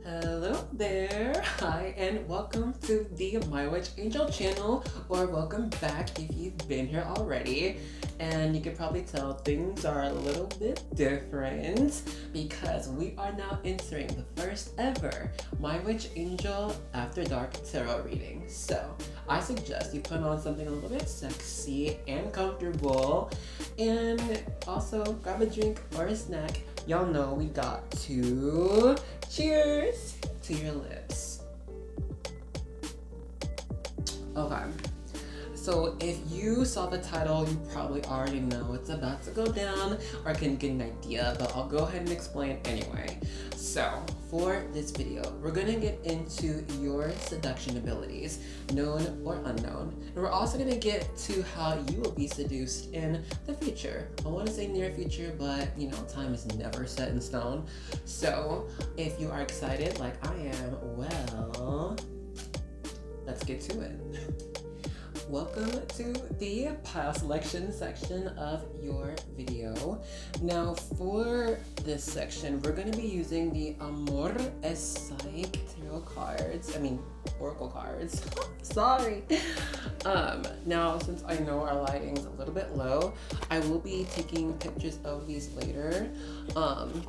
Hello there, hi, and welcome to the MyWitchAngel channel, or welcome back if you've been here already. And you can probably tell things are a little bit different because we are now entering the first ever MyWitchAngel After Dark tarot reading. So I suggest you put on something a little bit sexy and comfortable, and also grab a drink or a snack. Y'all know we got to cheers to your lips. Okay, so if you saw the title, you probably already know what's about to go down or can get an idea, but I'll go ahead and explain anyway. So for this video, we're gonna get into your seduction abilities, known or unknown, and we're also gonna get to how you will be seduced in the future. I want to say near future, but you know, time is never set in stone. So if you are excited like I am, well, let's get to it. Welcome to the pile selection section of your video. Now for this section, we're going to be using the Amor es Psych tarot cards. Oracle cards. Sorry. Now since I know our lighting's a little bit low, I will be taking pictures of these later,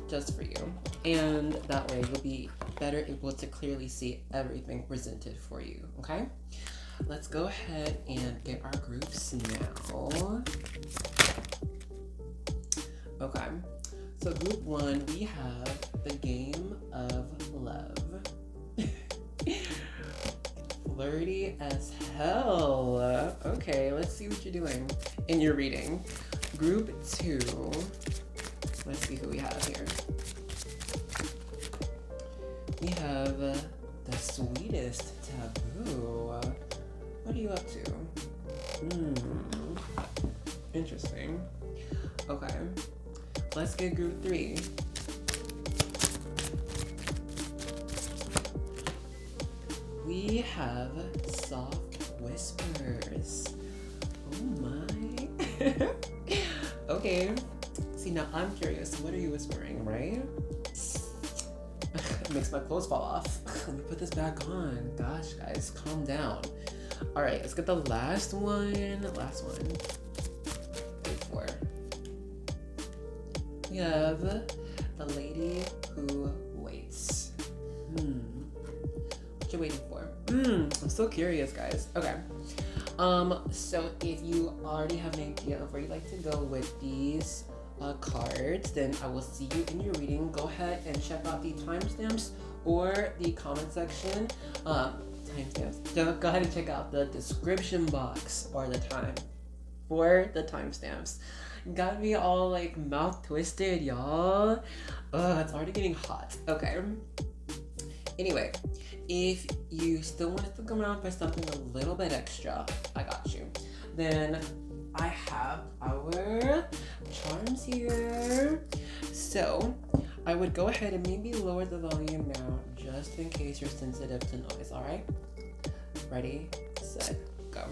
just for you. And that way you'll be better able to clearly see everything presented for you, okay? Let's go ahead and get our groups now. Okay, so group one, we have the game of love. Flirty as hell. Okay, let's see what you're doing in your reading. Group two, let's see who we have here. We have the sweetest taboo. What are you up to? Interesting. Okay, let's get group three. We have soft whispers. Oh my. Okay, see now I'm curious, what are you whispering, right? It makes my clothes fall off. Let me put this back on. Gosh, guys, calm down. All right, let's get the last one. Wait for it. We have the lady who waits. What you waiting for? I'm so curious, guys. Okay. So if you already have an idea of where you'd like to go with these cards, then I will see you in your reading. Go ahead and check out the timestamps or the comment section. Timestamps. Go ahead and check out the description box or the time for the timestamps. Got me all like mouth twisted, y'all. It's already getting hot. Okay. Anyway, if you still want to come around for something a little bit extra, I got you. Then I have our charms here. So I would go ahead and maybe lower the volume now just in case you're sensitive to noise, all right? Ready, set, go.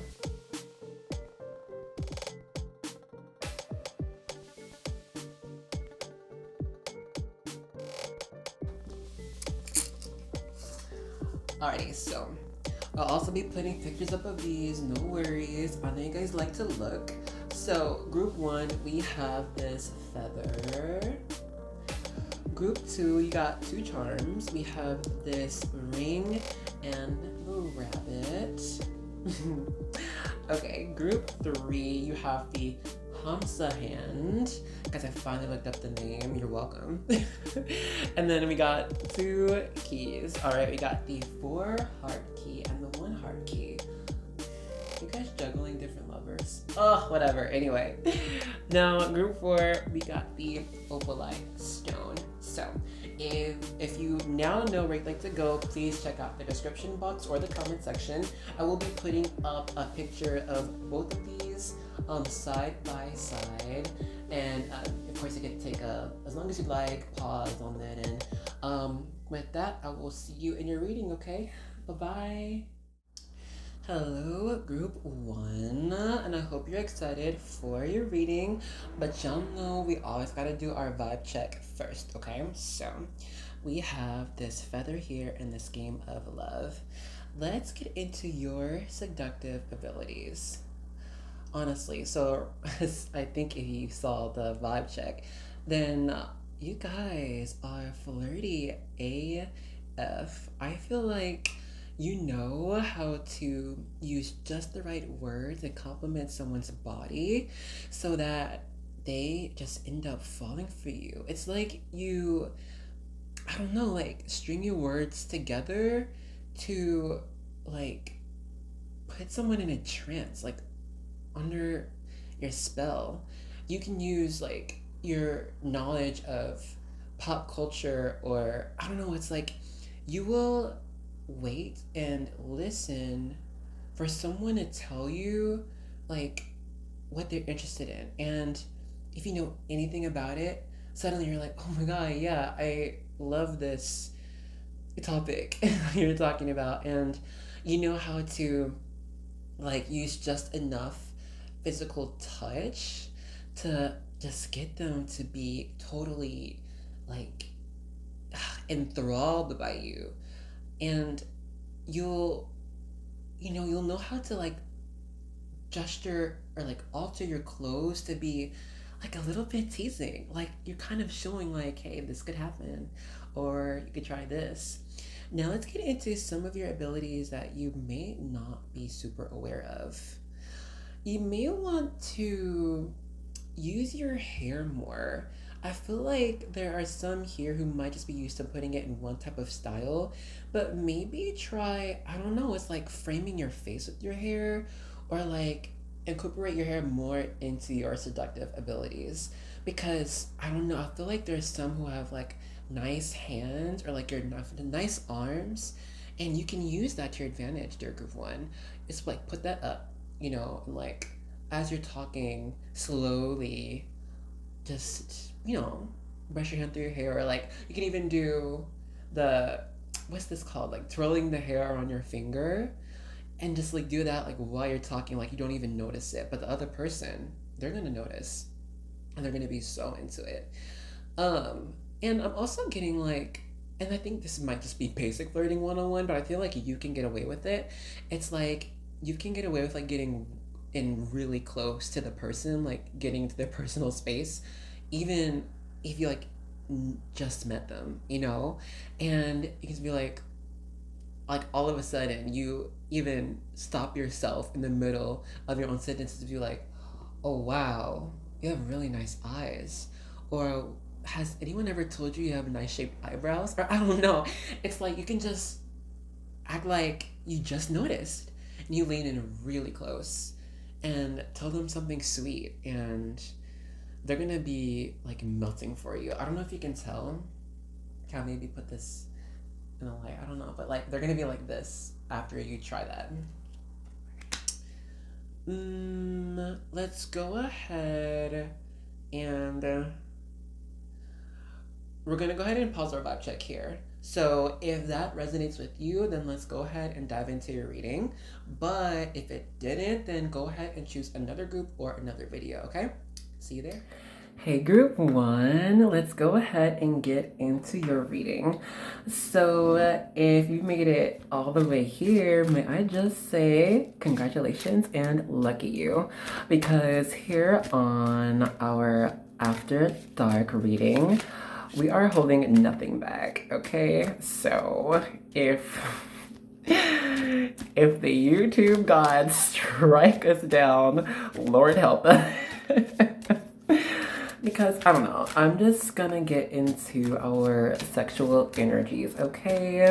Alrighty, so I'll also be putting pictures up of these, no worries. I know you guys like to look. So group one, we have this feather. Group two, you got two charms. We have this ring and the rabbit. Okay, group three, you have the Hamsa hand. Guys, I finally looked up the name. You're welcome. And then we got two keys. All right, we got the 4 heart key and the 1 heart key. You guys juggling different lovers? Oh, whatever. Anyway, now group 4, we got the opalite stone. So if you now know where you'd like to go, please check out the description box or the comment section. I will be putting up a picture of both of these side by side, and of course you can take as long as you like, pause on that end. With that, I will see you in your reading, okay? Bye-bye. Hello, group one, and I hope you're excited for your reading. But y'all know we always gotta do our vibe check first, okay? So, we have this feather here in this game of love. Let's get into your seductive abilities. Honestly, so I think if you saw the vibe check, then you guys are flirty AF. I feel like you know how to use just the right words and compliment someone's body so that they just end up falling for you. It's like you, I don't know, like string your words together to like put someone in a trance, like under your spell. You can use like your knowledge of pop culture, or I don't know, it's like you will wait and listen for someone to tell you like what they're interested in. And if you know anything about it, suddenly you're like, oh my god, yeah, I love this topic you're talking about. And you know how to like use just enough physical touch to just get them to be totally like enthralled by you. And you'll you'll know how to like gesture or like alter your clothes to be like a little bit teasing, like you're kind of showing like, hey, this could happen, or you could try this. Now let's get into some of your abilities that you may not be super aware of. You may want to use your hair more. I feel like there are some here who might just be used to putting it in one type of style, but maybe try, I don't know, it's like framing your face with your hair, or like incorporate your hair more into your seductive abilities. Because I don't know, I feel like there's some who have like nice hands or like your nice arms, and you can use that to your advantage, dear group one. It's like put that up, and like as you're talking slowly, just brush your hand through your hair, or like you can even do the, what's this called, like twirling the hair on your finger, and just like do that like while you're talking, like you don't even notice it, but the other person, they're gonna notice, and they're gonna be so into it. And I'm also getting like, and I think this might just be basic flirting 101, but I feel like you can get away with it. It's like you can get away with like getting in really close to the person, like getting into their personal space, even if you like just met them, and you can be like all of a sudden you even stop yourself in the middle of your own sentences to be like, oh wow, you have really nice eyes, or has anyone ever told you you have nice shaped eyebrows, or I don't know. It's like you can just act like you just noticed, and you lean in really close and tell them something sweet, and they're gonna be like melting for you. I don't know if you can tell. Can I maybe put this in a light? I don't know, but like they're gonna be like this after you try that. Let's go ahead and we're gonna go ahead and pause our vibe check here. So if that resonates with you, then let's go ahead and dive into your reading. But if it didn't, then go ahead and choose another group or another video, okay? See you there. Hey group one, let's go ahead and get into your reading. So if you made it all the way here, may I just say congratulations and lucky you, because here on our After Dark reading, we are holding nothing back, okay? So if the YouTube gods strike us down, Lord help us. Because I don't know, I'm just gonna get into our sexual energies, okay?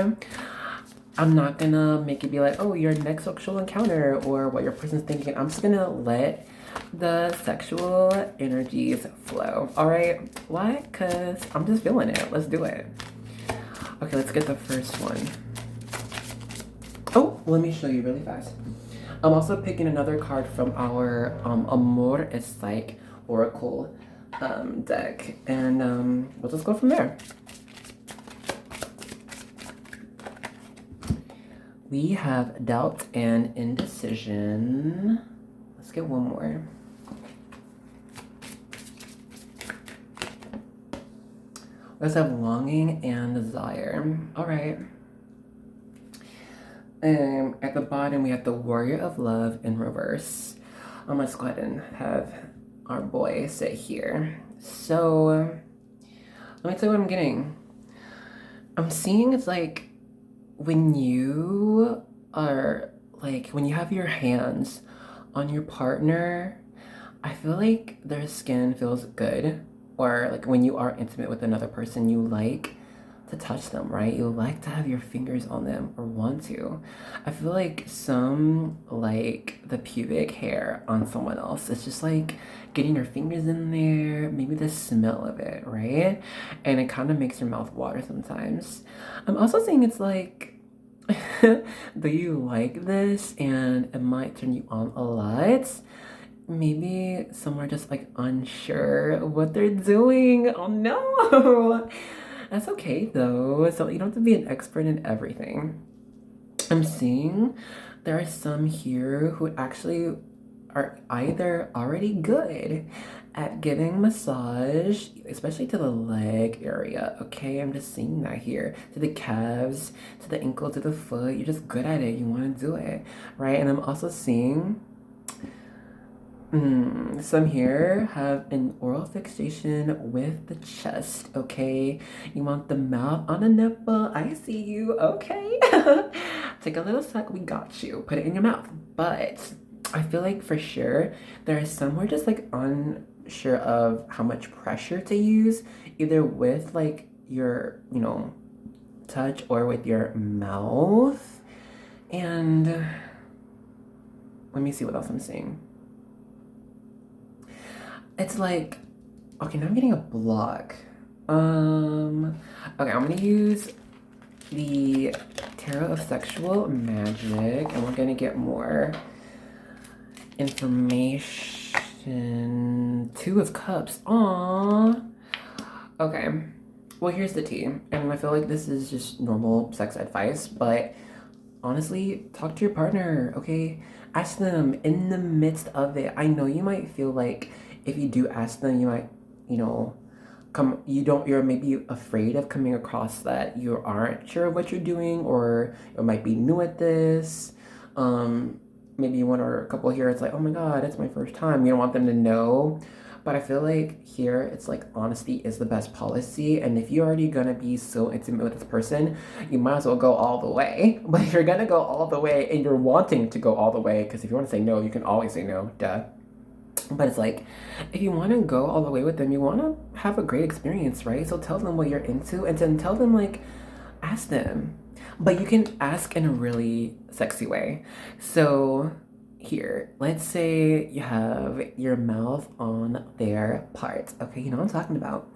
I'm not gonna make it be like, oh, your next sexual encounter or what your person's thinking. I'm just gonna let the sexual energies flow, all right? Why? Because I'm just feeling it. Let's do it. Okay, let's get the first one. Oh, let me show you really fast. I'm also picking another card from our Amor es like Oracle deck, and we'll just go from there. we have doubt and indecision. Let's get one more. Let's have longing and desire. All right. At the bottom, we have the Warrior of Love in reverse. Let's go ahead and have our boy sit here. So, let me tell you what I'm getting. I'm seeing it's like when you are, like, when you have your hands on your partner, I feel like their skin feels good. Or, like, when you are intimate with another person, you like to touch them, right? You like to have your fingers on them or want to. I feel like some like the pubic hair on someone else. It's just like getting your fingers in there, maybe the smell of it, right? And it kind of makes your mouth water sometimes. I'm also saying it's like, do you like this? And it might turn you on a lot. Maybe some are just like unsure what they're doing. Oh no! That's okay though. So you don't have to be an expert in everything. I'm seeing there are some here who actually are either already good at giving massage, especially to the leg area, okay? I'm just seeing that here. To the calves, to the ankle, to the foot. You're just good at it. You want to do it, right? And I'm also seeing some here have an oral fixation with the chest, okay? You want the mouth on the nipple. I see you, okay? Take a little suck, we got you. Put it in your mouth. But I feel like for sure, there are some who are just like unsure of how much pressure to use, either with like your, touch or with your mouth. And let me see what else I'm seeing. It's like, okay, now I'm getting a block. Okay, I'm gonna use the Tarot of Sexual Magic, and we're gonna get more information. Two of Cups. Aww. Okay. Well, here's the tea, and I feel like this is just normal sex advice, but honestly, talk to your partner, okay? Ask them in the midst of it. I know you might feel like if you do ask them, you might, you're maybe afraid of coming across that you aren't sure what you're doing, or you might be new at this. Maybe one or a couple here, it's like, oh my God, it's my first time. You don't want them to know. But I feel like here, it's like honesty is the best policy. And if you're already gonna be so intimate with this person, you might as well go all the way. But if you're gonna go all the way and you're wanting to go all the way, because if you want to say no, you can always say no, duh. But it's like, if you want to go all the way with them, you want to have a great experience, right? So tell them what you're into, and then tell them, like, ask them. But you can ask in a really sexy way. So here, let's say you have your mouth on their part. Okay, you know what I'm talking about.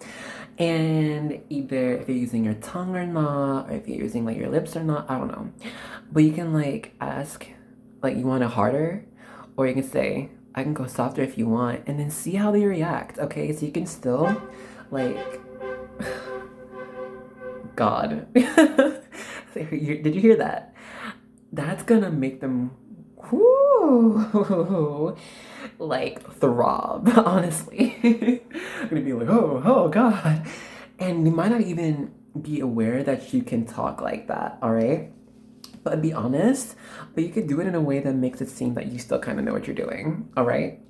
And either if you're using your tongue or not, or if you're using like your lips or not, I don't know. But you can like ask, like, you want it harder? Or you can say, I can go softer if you want, and then see how they react, okay? So you can still, like, God. Did you hear that? That's gonna make them, whoo, like, throb, honestly. I'm gonna be like, oh, God. And you might not even be aware that you can talk like that, all right? But be honest, but you could do it in a way that makes it seem that you still kind of know what you're doing, all right?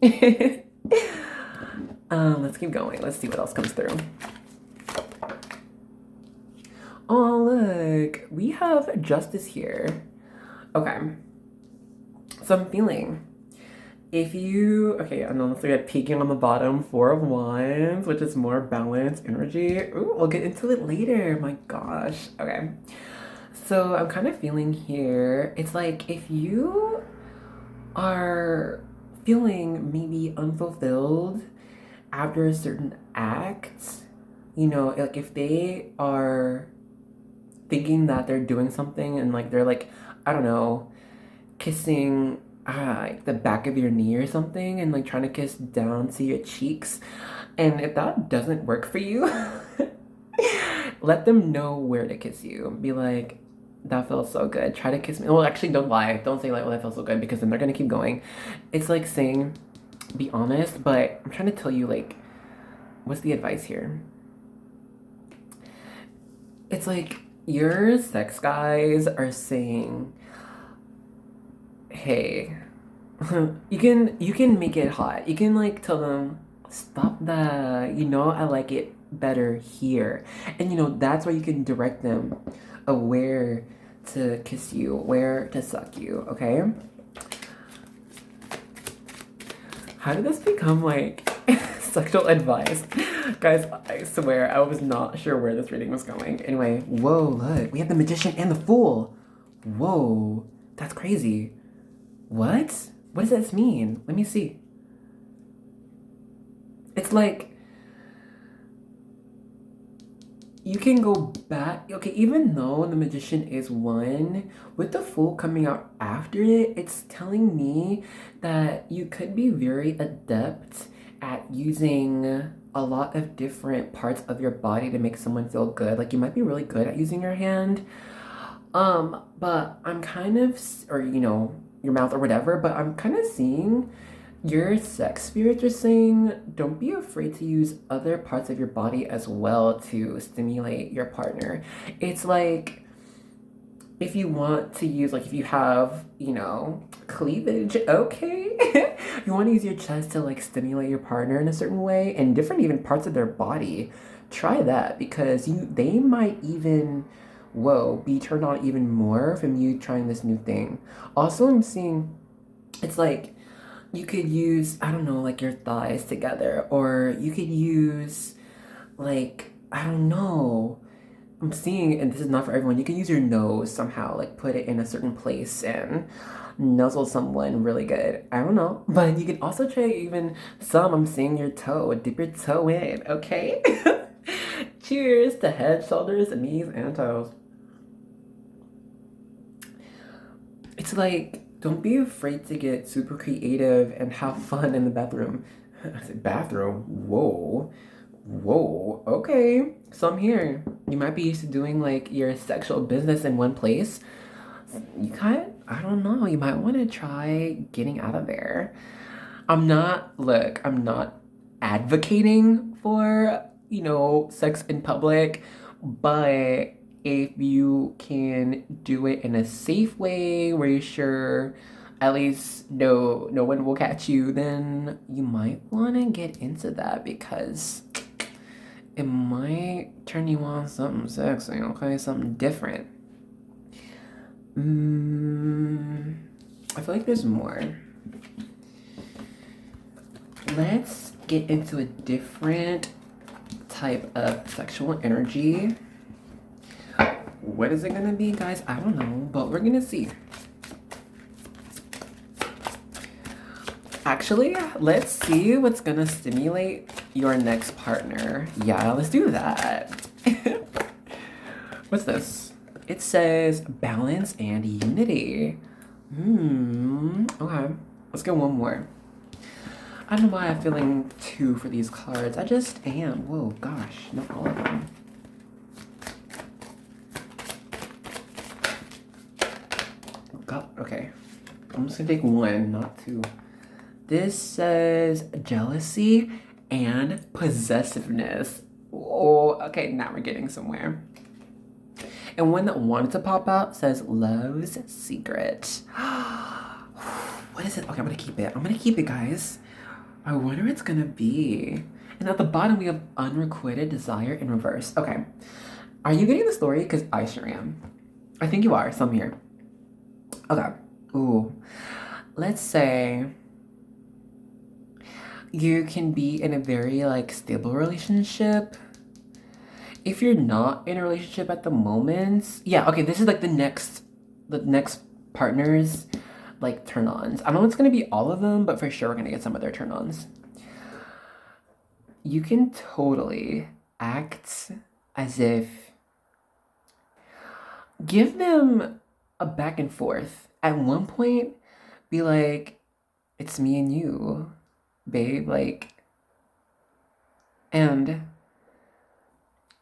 Let's keep going. Let's see what else comes through. Oh, look, we have Justice here. Okay, so I'm feeling, and then let's look at peeking on the bottom, Four of Wands, which is more balanced energy. Ooh, we'll get into it later, my gosh, okay. So I'm kind of feeling here, it's like if you are feeling maybe unfulfilled after a certain act, like if they are thinking that they're doing something and like they're like, I don't know, kissing like the back of your knee or something and like trying to kiss down to your cheeks, and if that doesn't work for you, let them know where to kiss you. Be like, That feels so good. Try to kiss me. Well, actually, don't lie. Don't say like, "Oh, that feels so good," because then they're gonna keep going. It's like saying, "Be honest," but I'm trying to tell you like, what's the advice here? It's like your sex guys are saying, "Hey, you can make it hot. You can like tell them, stop that. I like it better here." And that's where you can direct them of where to kiss you, where to suck you, okay? How did this become like sexual advice? Guys, I swear I was not sure where this reading was going. Anyway, whoa, look, we have the magician and the fool. Whoa, that's crazy. What? What does this mean? Let me see. It's like you can go back. Okay, even though the magician is one, with the fool coming out after it, it's telling me that you could be very adept at using a lot of different parts of your body to make someone feel good. Like you might be really good at using your hand. But I'm kind of, or your mouth or whatever, but I'm kind of seeing your sex spirits are saying don't be afraid to use other parts of your body as well to stimulate your partner. It's like if you want to use, like if you have, cleavage, okay. You want to use your chest to like stimulate your partner in a certain way and different even parts of their body. Try that because they might even be turned on even more from you trying this new thing. Also, I'm seeing it's like you could use, I don't know, like your thighs together, or you could use, like, I don't know. I'm seeing, and this is not for everyone, you can use your nose somehow, like put it in a certain place and nuzzle someone really good. I don't know. But you can also try even I'm seeing your toe, dip your toe in, okay? Cheers to head, shoulders, knees, and toes. It's like, don't be afraid to get super creative and have fun in the bathroom. I said bathroom? Whoa. Whoa. Okay. So I'm here. You might be used to doing like your sexual business in one place. I don't know, you might want to try getting out of there. I'm not advocating for, sex in public, but if you can do it in a safe way where you're sure at least no one will catch you, then you might want to get into that because it might turn you on something sexy, okay? Something different. I feel like there's more. Let's get into a different type of sexual energy. What is it gonna be, guys? I don't know, but we're gonna see. Actually, let's see what's gonna stimulate your next partner. Yeah, let's do that. What's this? It says balance and unity. Okay. Let's get one more. I don't know why I'm feeling 2 for these cards. I just am. Whoa, gosh, not all of them. God, okay. I'm just gonna take 1, not 2. This says jealousy and possessiveness. Oh, okay, now we're getting somewhere. And one that wanted to pop out says love's secret. What is it? Okay, I'm gonna keep it. I'm gonna keep it, guys. I wonder what it's gonna be. And at the bottom, we have unrequited desire in reverse. Okay. Are you getting the story? Because I sure am. I think you are, some here. Okay. Ooh. Let's say you can be in a very, like, stable relationship. If you're not in a relationship at the moment, yeah, okay, this is like the next partners, like turn-ons. I don't know if it's gonna be all of them, but for sure we're gonna get some of their turn-ons. You can totally act as if, give them a back and forth. At one point, be like, it's me and you, babe, like, and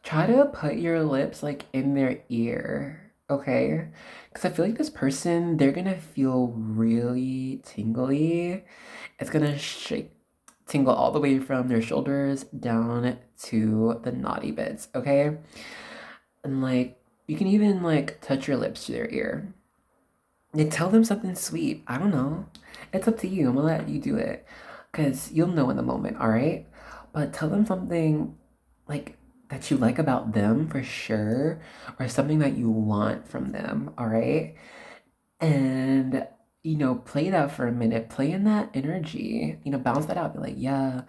try to put your lips like in their ear okay? Because I feel like this person, they're gonna feel really tingly. It's gonna shake, tingle all the way from their shoulders down to the naughty bits, okay? And like, you can even like touch your lips to their ear. Like, tell them something sweet. I don't know. It's up to you. I'm gonna let you do it. Because you'll know in the moment, all right? But tell them something like that you like about them for sure, or something that you want from them, all right? And, play that for a minute. Play in that energy. Bounce that out. Be like, yeah,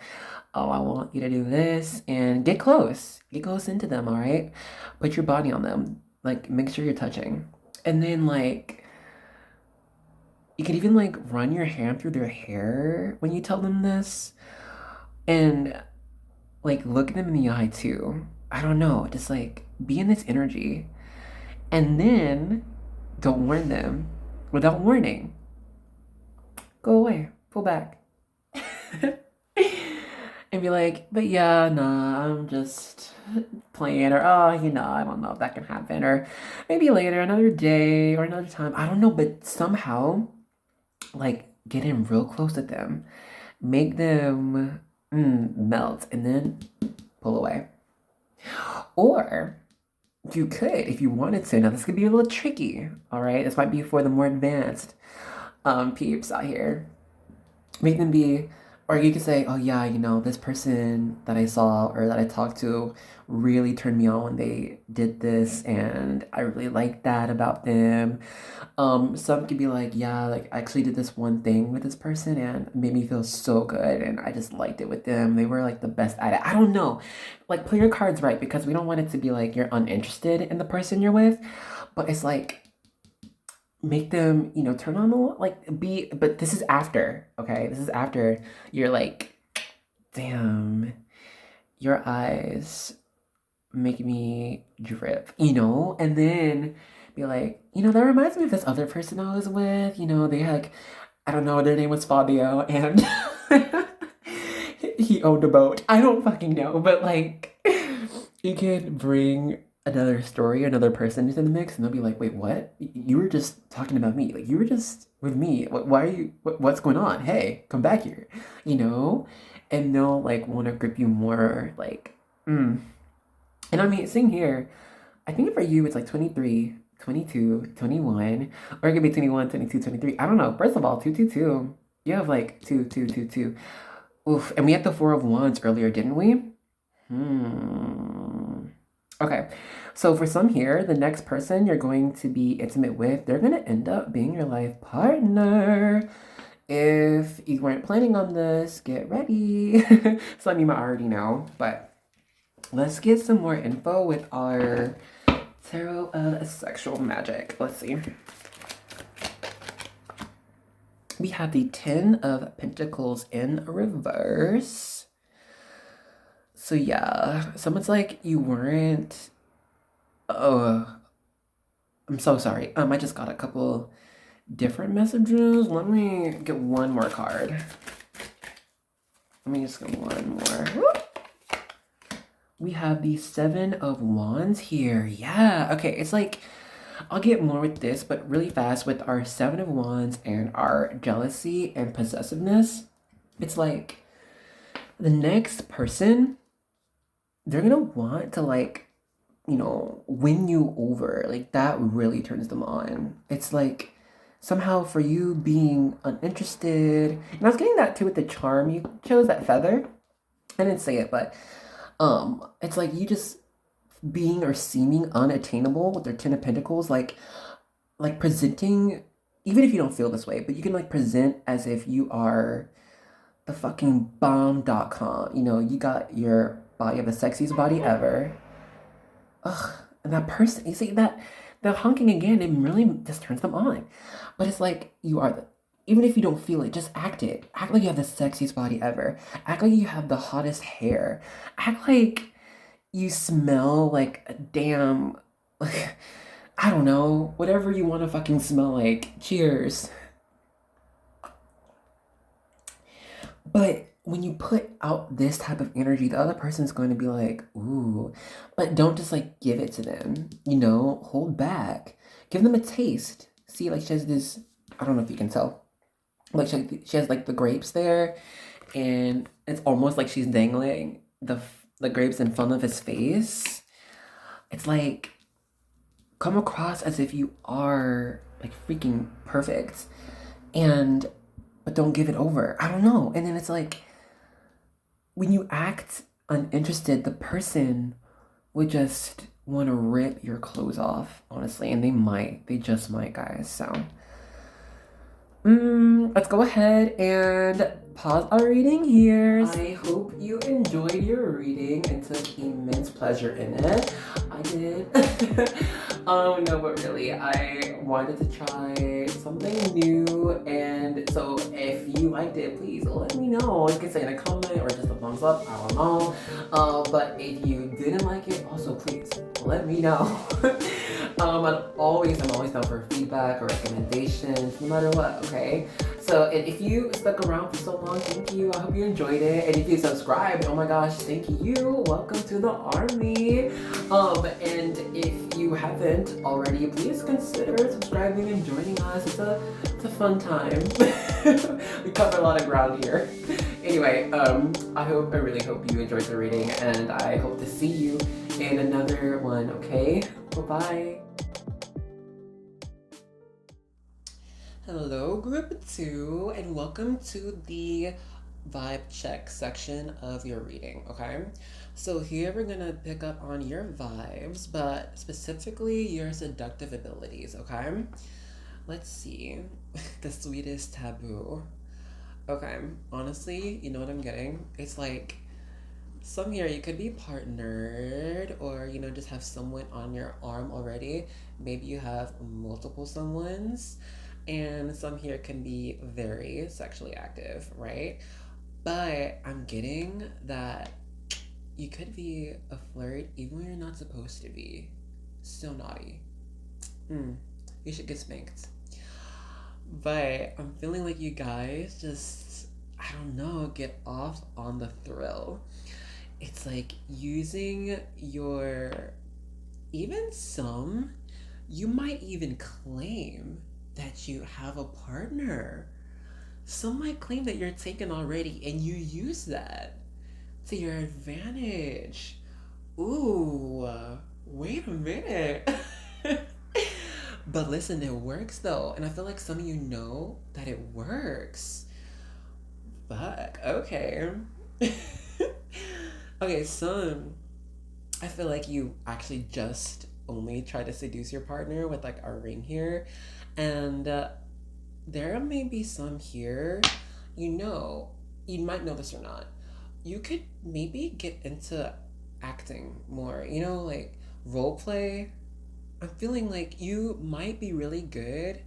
oh, I want you to do this. And get close. Get close into them, all right? Put your body on them. Like, make sure you're touching. And then, like, you can even like run your hand through their hair when you tell them this, and like look them in the eye too. I don't know, just like be in this energy, and then don't warn them without warning. Go away, pull back, and be like, but yeah, nah, I'm just playing, or oh, I don't know if that can happen, or maybe later, another day, or another time. I don't know, but somehow like get in real close to them, make them melt, and then pull away. Or you could, if you wanted to. Now this could be a little tricky. All right, this might be for the more advanced peeps out here. Make them be, or you could say, oh yeah, this person that I saw or that I talked to really turned me on when they did this, and I really like that about them. Some could be like, yeah, like I actually did this one thing with this person and it made me feel so good, and I just liked it with them. They were like the best at it. I don't know. Like, play your cards right, because we don't want it to be like you're uninterested in the person you're with, but it's like make them, turn on the like be, but this is after, okay? This is after you're like, damn, your eyes make me drip, and then be like, that reminds me of this other person I was with, they like, I don't know, their name was Fabio, and he owned a boat. I don't fucking know, but like, you could bring another story, another person into the mix, and they'll be like, wait, what? You were just talking about me. Like, you were just with me. Why are you, what's going on? Hey, come back here, you know? And they'll like want to grip you more, like, And I mean, same here. I think for you, it's like 23, 22, 21, or it could be 21, 22, 23. I don't know. First of all, 222. You have like 2, 2, 2, 2. Oof. And we had the Four of Wands earlier, didn't we? Okay. So for some here, the next person you're going to be intimate with, they're going to end up being your life partner. If you weren't planning on this, get ready. So I mean, I already know, but let's get some more info with our Tarot of Sexual Magic. Let's see. We have the Ten of Pentacles in reverse. So yeah, someone's like, you weren't... Oh, I'm so sorry. I just got a couple different messages. Let me get one more card. Let me just get one more. Whoop. We have the Seven of Wands here. Yeah, okay, it's like, I'll get more with this, but really fast with our Seven of Wands and our jealousy and possessiveness. It's like, the next person, they're gonna want to like, win you over. Like, that really turns them on. It's like, somehow for you being uninterested, and I was getting that too with the charm. You chose that feather. I didn't say it, but it's like you just being or seeming unattainable with their Ten of Pentacles, like presenting, even if you don't feel this way, but you can like present as if you are the fucking bomb.com. You got your body, of the sexiest body ever. Ugh, and that person, you see that the honking again, it really just turns them on. But it's like you are the, even if you don't feel it, just act it. Act like you have the sexiest body ever. Act like you have the hottest hair. Act like you smell like a damn, like, I don't know, whatever you want to fucking smell like. Cheers. But when you put out this type of energy, the other person's going to be like, ooh, but don't just like give it to them, hold back. Give them a taste. See, like she has this, I don't know if you can tell, like she has like the grapes there, and it's almost like she's dangling the grapes in front of his face. It's like, come across as if you are like freaking perfect, but don't give it over. I don't know. And then it's like, when you act uninterested, the person would just want to rip your clothes off, honestly. And they just might, guys. So, let's go ahead and pause our reading here. I hope you enjoyed your reading and took immense pleasure in it. I did. No, but really, I wanted to try something new, and so if you liked it, please let me know. You can say in a comment or just a thumbs up, I don't know. But if you didn't like it, also please let me know. I'm always down for feedback or recommendations, no matter what, okay? So, and if you stuck around for so long, thank you. I hope you enjoyed it. And if you subscribed, oh my gosh, thank you. Welcome to the army. And if you haven't already, please consider subscribing and joining us. It's a fun time. We cover a lot of ground here. Anyway, I really hope you enjoyed the reading, and I hope to see you in another one, okay? Bye-bye. Hello, group 2, and welcome to the vibe check section of your reading, okay? So here we're gonna pick up on your vibes, but specifically your seductive abilities, okay? Let's see. The sweetest taboo. Okay, honestly, you know what I'm getting? It's like, some here you could be partnered, or just have someone on your arm already. Maybe you have multiple someones, and some here can be very sexually active, right? But I'm getting that you could be a flirt even when you're not supposed to be. So naughty. You should get spanked. But I'm feeling like you guys just, I don't know, get off on the thrill. It's like using you might even claim that you have a partner. Some might claim that you're taken already, and you use that to your advantage. Ooh, wait a minute. But listen, it works though, and I feel like some of you know that it works. Fuck, okay. Okay, I feel like you actually just only try to seduce your partner with like a ring here, and there may be some here, you might know this or not. You could maybe get into acting more, like role play. I'm feeling like you might be really good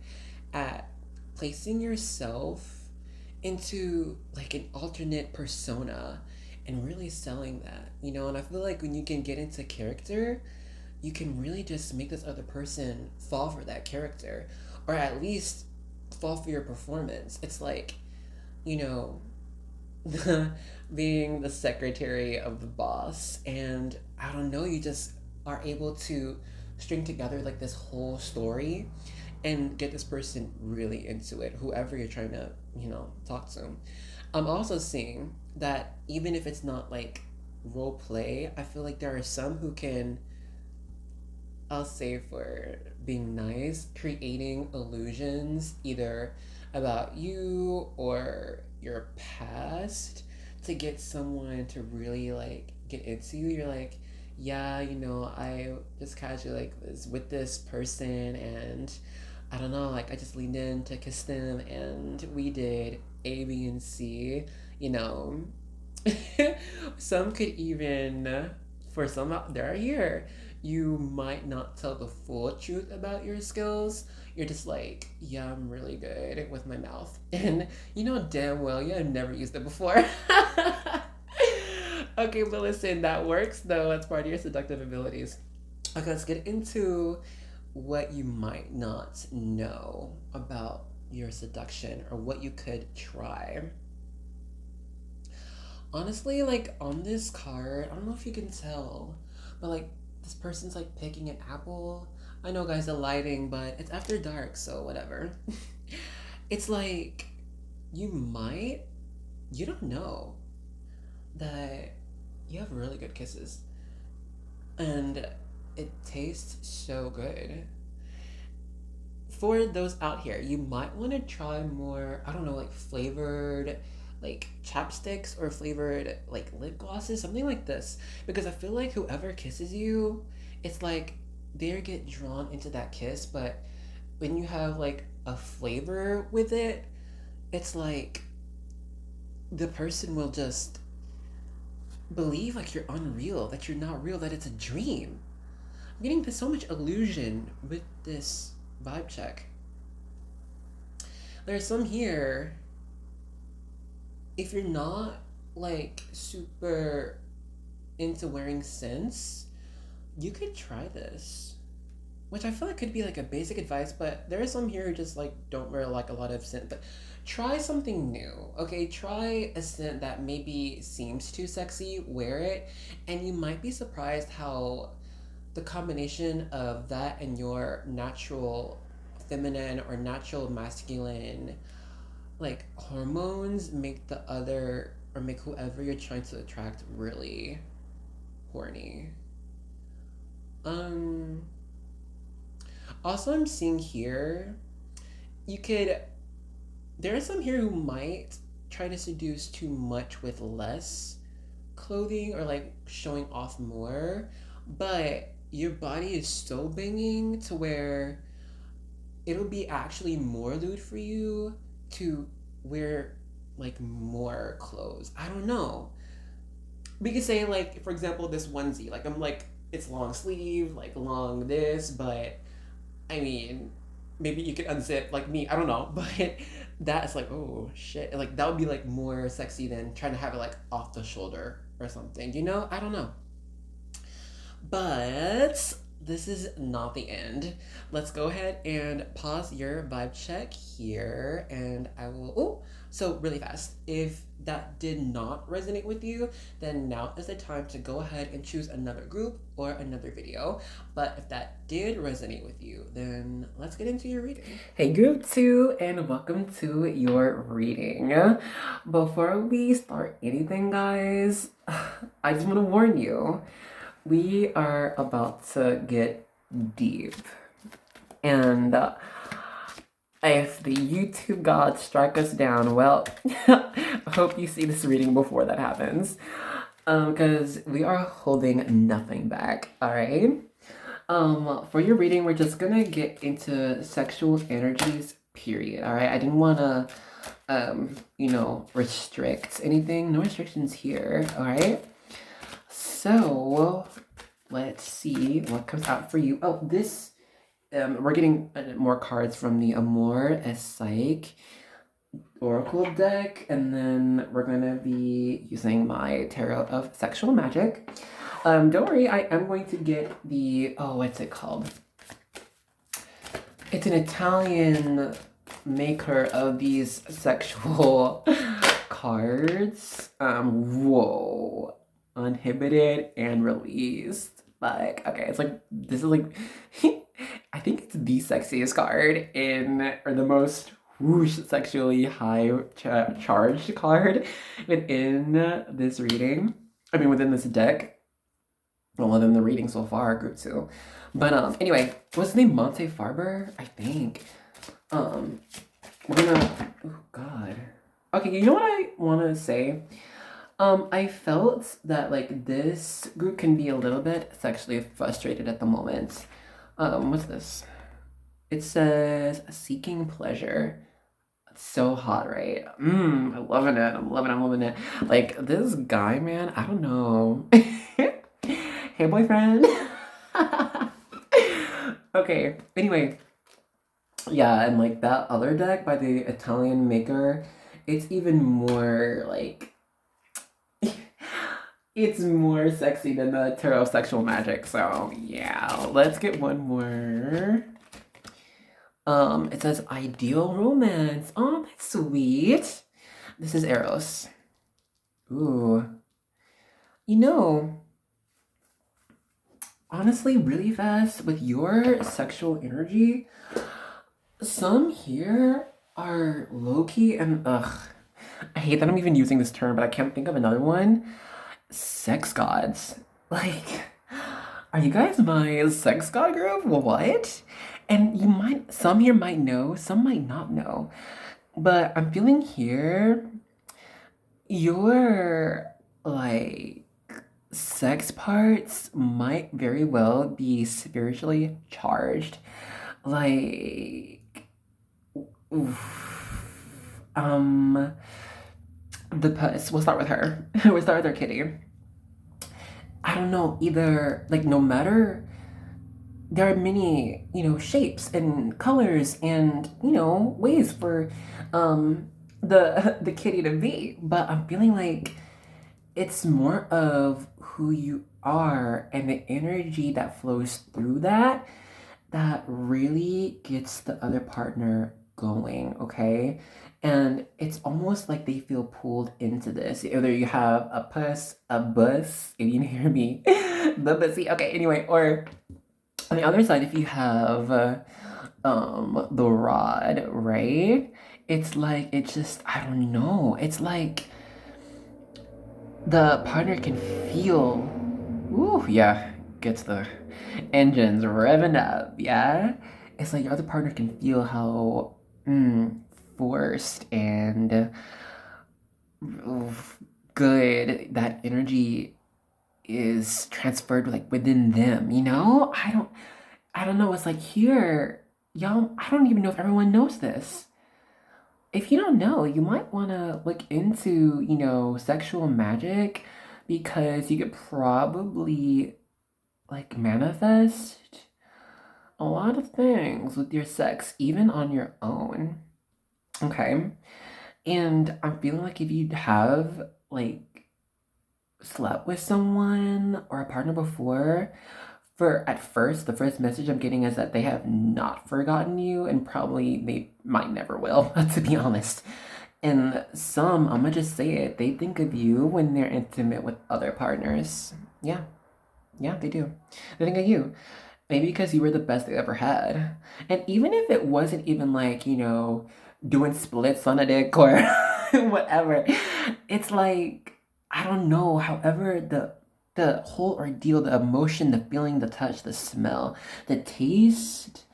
at placing yourself into like an alternate persona and really selling that, and I feel like when you can get into character, you can really just make this other person fall for that character, or at least fall for your performance. It's like, being the secretary of the boss, and I don't know, you just are able to string together like this whole story and get this person really into it, whoever you're trying to, talk to. I'm also seeing that even if it's not like role play, I feel like there are some who can, I'll say, for being nice, creating illusions either about you or your past to get someone to really like get into you. You're like, yeah, I just casually like was with this person, and I don't know, like I just leaned in to kiss them, and we did A, B, and C, Some could even, for some out there here, you might not tell the full truth about your skills. You're just like, yeah, I'm really good with my mouth. And you know damn well you have never used it before. Okay, but listen, that works though. That's part of your seductive abilities. Okay, let's get into what you might not know about your seduction, or what you could try. Honestly, like on this card, I don't know if you can tell, but like this person's like picking an apple. I know, guys, the lighting, but it's after dark, so whatever. It's like you might, you don't know that you have really good kisses and it tastes so good. For those out here, you might want to try more, I don't know, like flavored like chapsticks or flavored like lip glosses, something like this. Because I feel like whoever kisses you, it's like they get drawn into that kiss, but when you have like a flavor with it, it's like the person will just believe like you're unreal, that you're not real, that it's a dream. I'm getting so much illusion with this vibe check. There's some here, if you're not like super into wearing scents, you could try this. Which I feel like could be like a basic advice, but there are some here who just like don't wear like a lot of scent. But try something new, okay? Try a scent that maybe seems too sexy, wear it, and you might be surprised how the combination of that and your natural feminine or natural masculine like hormones make the other or make whoever you're trying to attract really horny. Um Also, I'm seeing here you could there are some here who might try to seduce too much with less clothing or like showing off more, but your body is so banging to where it'll be actually more lewd for you to wear like more clothes. I don't know. We could say like, for example, this onesie. Like I'm like it's long sleeve, like long this, but I mean, maybe you could unzip like me. I don't know, but that's like oh shit. Like that would be like more sexy than trying to have it like off the shoulder or something. You know? I don't know. But this is not the end. Let's go ahead and pause your vibe check here, and I will. Oh, so really fast. If that did not resonate with you, then now is the time to go ahead and choose another group or another video. But if that did resonate with you, then let's get into your reading. Hey, group two, and welcome to your reading. Before we start anything, guys, I just want to warn you. We are about to get deep. And if the YouTube gods strike us down, well, I hope you see this reading before that happens. Because we are holding nothing back, alright? For your reading, we're just gonna get into sexual energies, period, alright? I didn't wanna, restrict anything. No restrictions here, alright? So, let's see what comes out for you. Oh, this, we're getting more cards from the Amor es Psyche Oracle deck, and then we're gonna be using my Tarot of Sexual Magic. Don't worry, I am going to get the, oh, what's it called? It's an Italian maker of these sexual cards. Whoa. Uninhibited and released. Like, okay, it's like, this is like, I think it's the sexiest card or the most whoosh, sexually high charged card within this reading. I mean, within this deck. Well, within the reading so far, group two. But, anyway, what's his name? Monte Farber? I think. We're gonna, oh, God. Okay, you know what I want to say? I felt that like this group can be a little bit sexually frustrated at the moment. What's this? It says seeking pleasure. It's so hot, right? I'm loving it. I'm loving it. Like this guy, man, I don't know. Hey, boyfriend. Okay, anyway. Yeah, and like that other deck by the Italian maker, it's even more like it's more sexy than the Tarot of Sexual Magic. So yeah, let's get one more. It says ideal romance. Oh, that's sweet. This is Eros. Ooh. You know, honestly, really fast, with your sexual energy, some here are low-key and I hate that I'm even using this term, but I can't think of another one. Sex gods. Like, are you guys my sex god group? What? And some here might know, some might not know. But I'm feeling here, your, like, sex parts might very well be spiritually charged. Like, oof. The puss. We'll start with her. We'll start with her kitty. I don't know, either, like, no matter, there are many, shapes and colors and, ways for the kitty to be. But I'm feeling like it's more of who you are and the energy that flows through that really gets the other partner going, okay? And it's almost like they feel pulled into this. Either you have a puss, a bus, if you hear me, the bussy. Okay, anyway, or on the other side, if you have the rod, right? It's like, it's just, I don't know. It's like the partner can feel, ooh, yeah, gets the engines revving up, yeah? It's like your other partner can feel how forced and good that energy is transferred like within them, you know? I don't know, it's like here, y'all, I don't even know if everyone knows this. If you don't know, you might want to look into, sexual magic, because you could probably like manifest a lot of things with your sex, even on your own. Okay. And I'm feeling like if you have like slept with someone or a partner before, for at first, the first message I'm getting is that they have not forgotten you, and probably they might never will, to be honest. And some, I'm gonna just say it, they think of you when they're intimate with other partners. Yeah, yeah, they do. They think of you. Maybe because you were the best they ever had. And even if it wasn't even like, doing splits on a dick or whatever, it's like, I don't know, however, the whole ordeal, the emotion, the feeling, the touch, the smell, the taste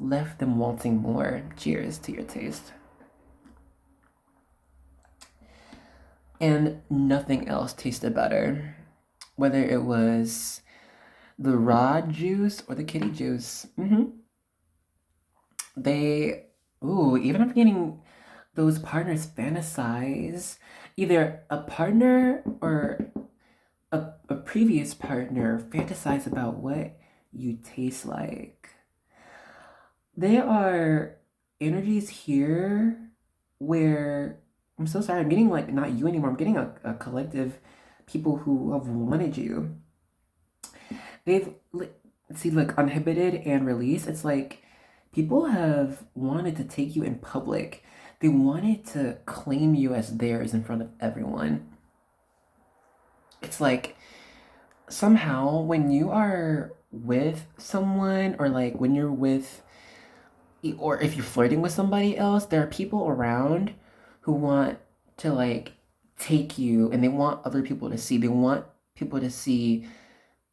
left them wanting more. Cheers to your taste. And nothing else tasted better. Whether it was the raw juice or the kitty juice. They, ooh, even I'm getting those partners fantasize. Either a partner or a previous partner fantasize about what you taste like. There are energies here where, I'm so sorry, I'm getting like not you anymore, I'm getting a collective people who have wanted you. They've, see, like, uninhibited and released, it's like people have wanted to take you in public. They wanted to claim you as theirs in front of everyone. It's like somehow when you are with someone, or like when you're with, or if you're flirting with somebody else, there are people around who want to like take you, and they want other people to see. They want people to see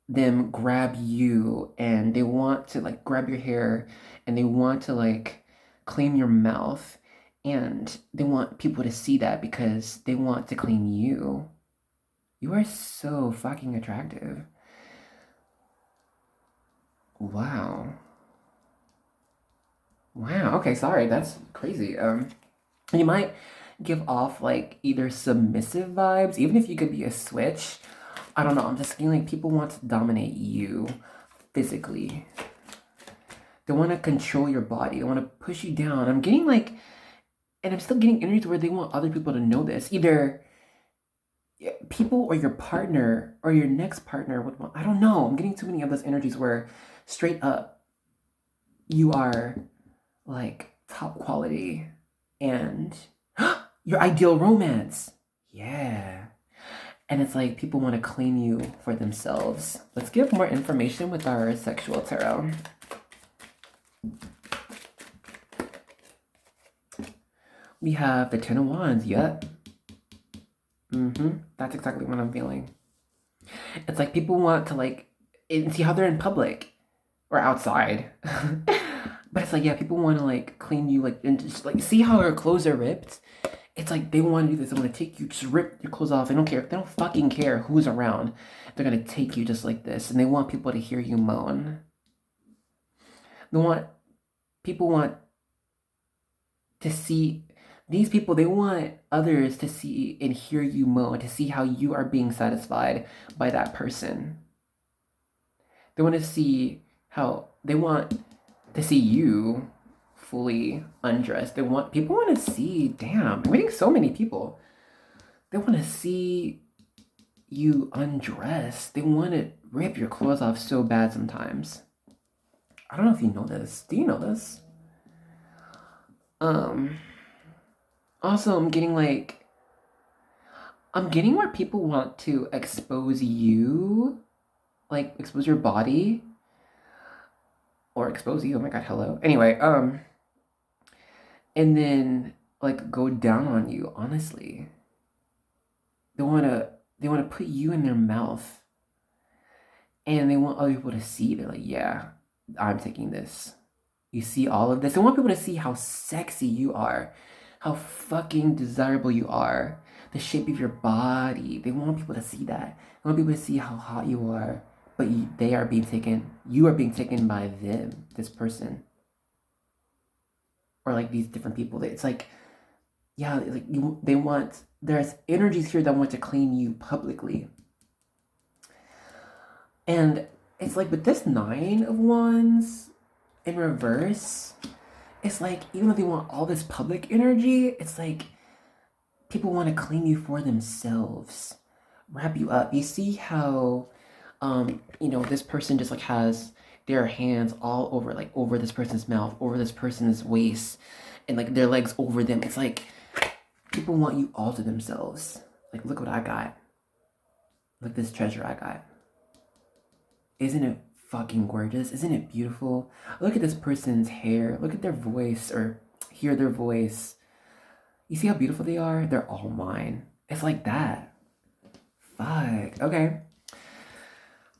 them grab you, and they want to like grab your hair, and they want to like clean your mouth, and they want people to see that because they want to clean you. You are so fucking attractive. Wow. Wow. Okay, sorry. That's crazy. You might give off like either submissive vibes, even if you could be a switch. I don't know. I'm just feeling like people want to dominate you physically. They want to control your body. They want to push you down. I'm getting like, and I'm still getting energies where they want other people to know this. Either people or your partner or your next partner would want, I don't know. I'm getting too many of those energies where straight up you are like top quality and your ideal romance. Yeah. And it's like people want to claim you for themselves. Let's give more information with our sexual tarot. We have the Ten of Wands. Yep. That's exactly what I'm feeling. It's like people want to like see how they're in public or outside. But it's like, yeah, people want to like claim you, like, and just like see how her clothes are ripped. It's like they want to do this. They want to take you, just rip your clothes off. They don't care. They don't fucking care who's around. They're gonna take you just like this, and they want people to hear you moan. People want to see these people. They want others to see and hear you moan, to see how you are being satisfied by that person. They want to see how they want to see you fully undressed. People want to see, damn, I'm meeting so many people. They want to see you undressed. They want to rip your clothes off so bad sometimes. I don't know if you know this. Do you know this? Also, I'm getting where people want to expose you, like expose your body, or expose you. Oh my god, hello. Anyway, and then like go down on you. Honestly, they wanna put you in their mouth, and they want other people to see. They're like, yeah, I'm taking this. You see all of this. They want people to see how sexy you are, how fucking desirable you are, the shape of your body. They want people to see that. They want people to see how hot you are. But you are being taken by them, this person. Or like these different people. It's like, yeah, like there's energies here that want to claim you publicly. And it's like with this Nine of Wands in reverse, it's like, even though they want all this public energy, it's like people want to claim you for themselves, wrap you up. You see how this person just like has their hands all over, like over this person's mouth, over this person's waist, and like their legs over them. It's like people want you all to themselves. Like, look what I got. Look at this treasure I got. Isn't it fucking gorgeous? Isn't it beautiful? Look at this person's hair. Look at their voice, or hear their voice. You see how beautiful they are? They're all mine. It's like that. Fuck. Okay.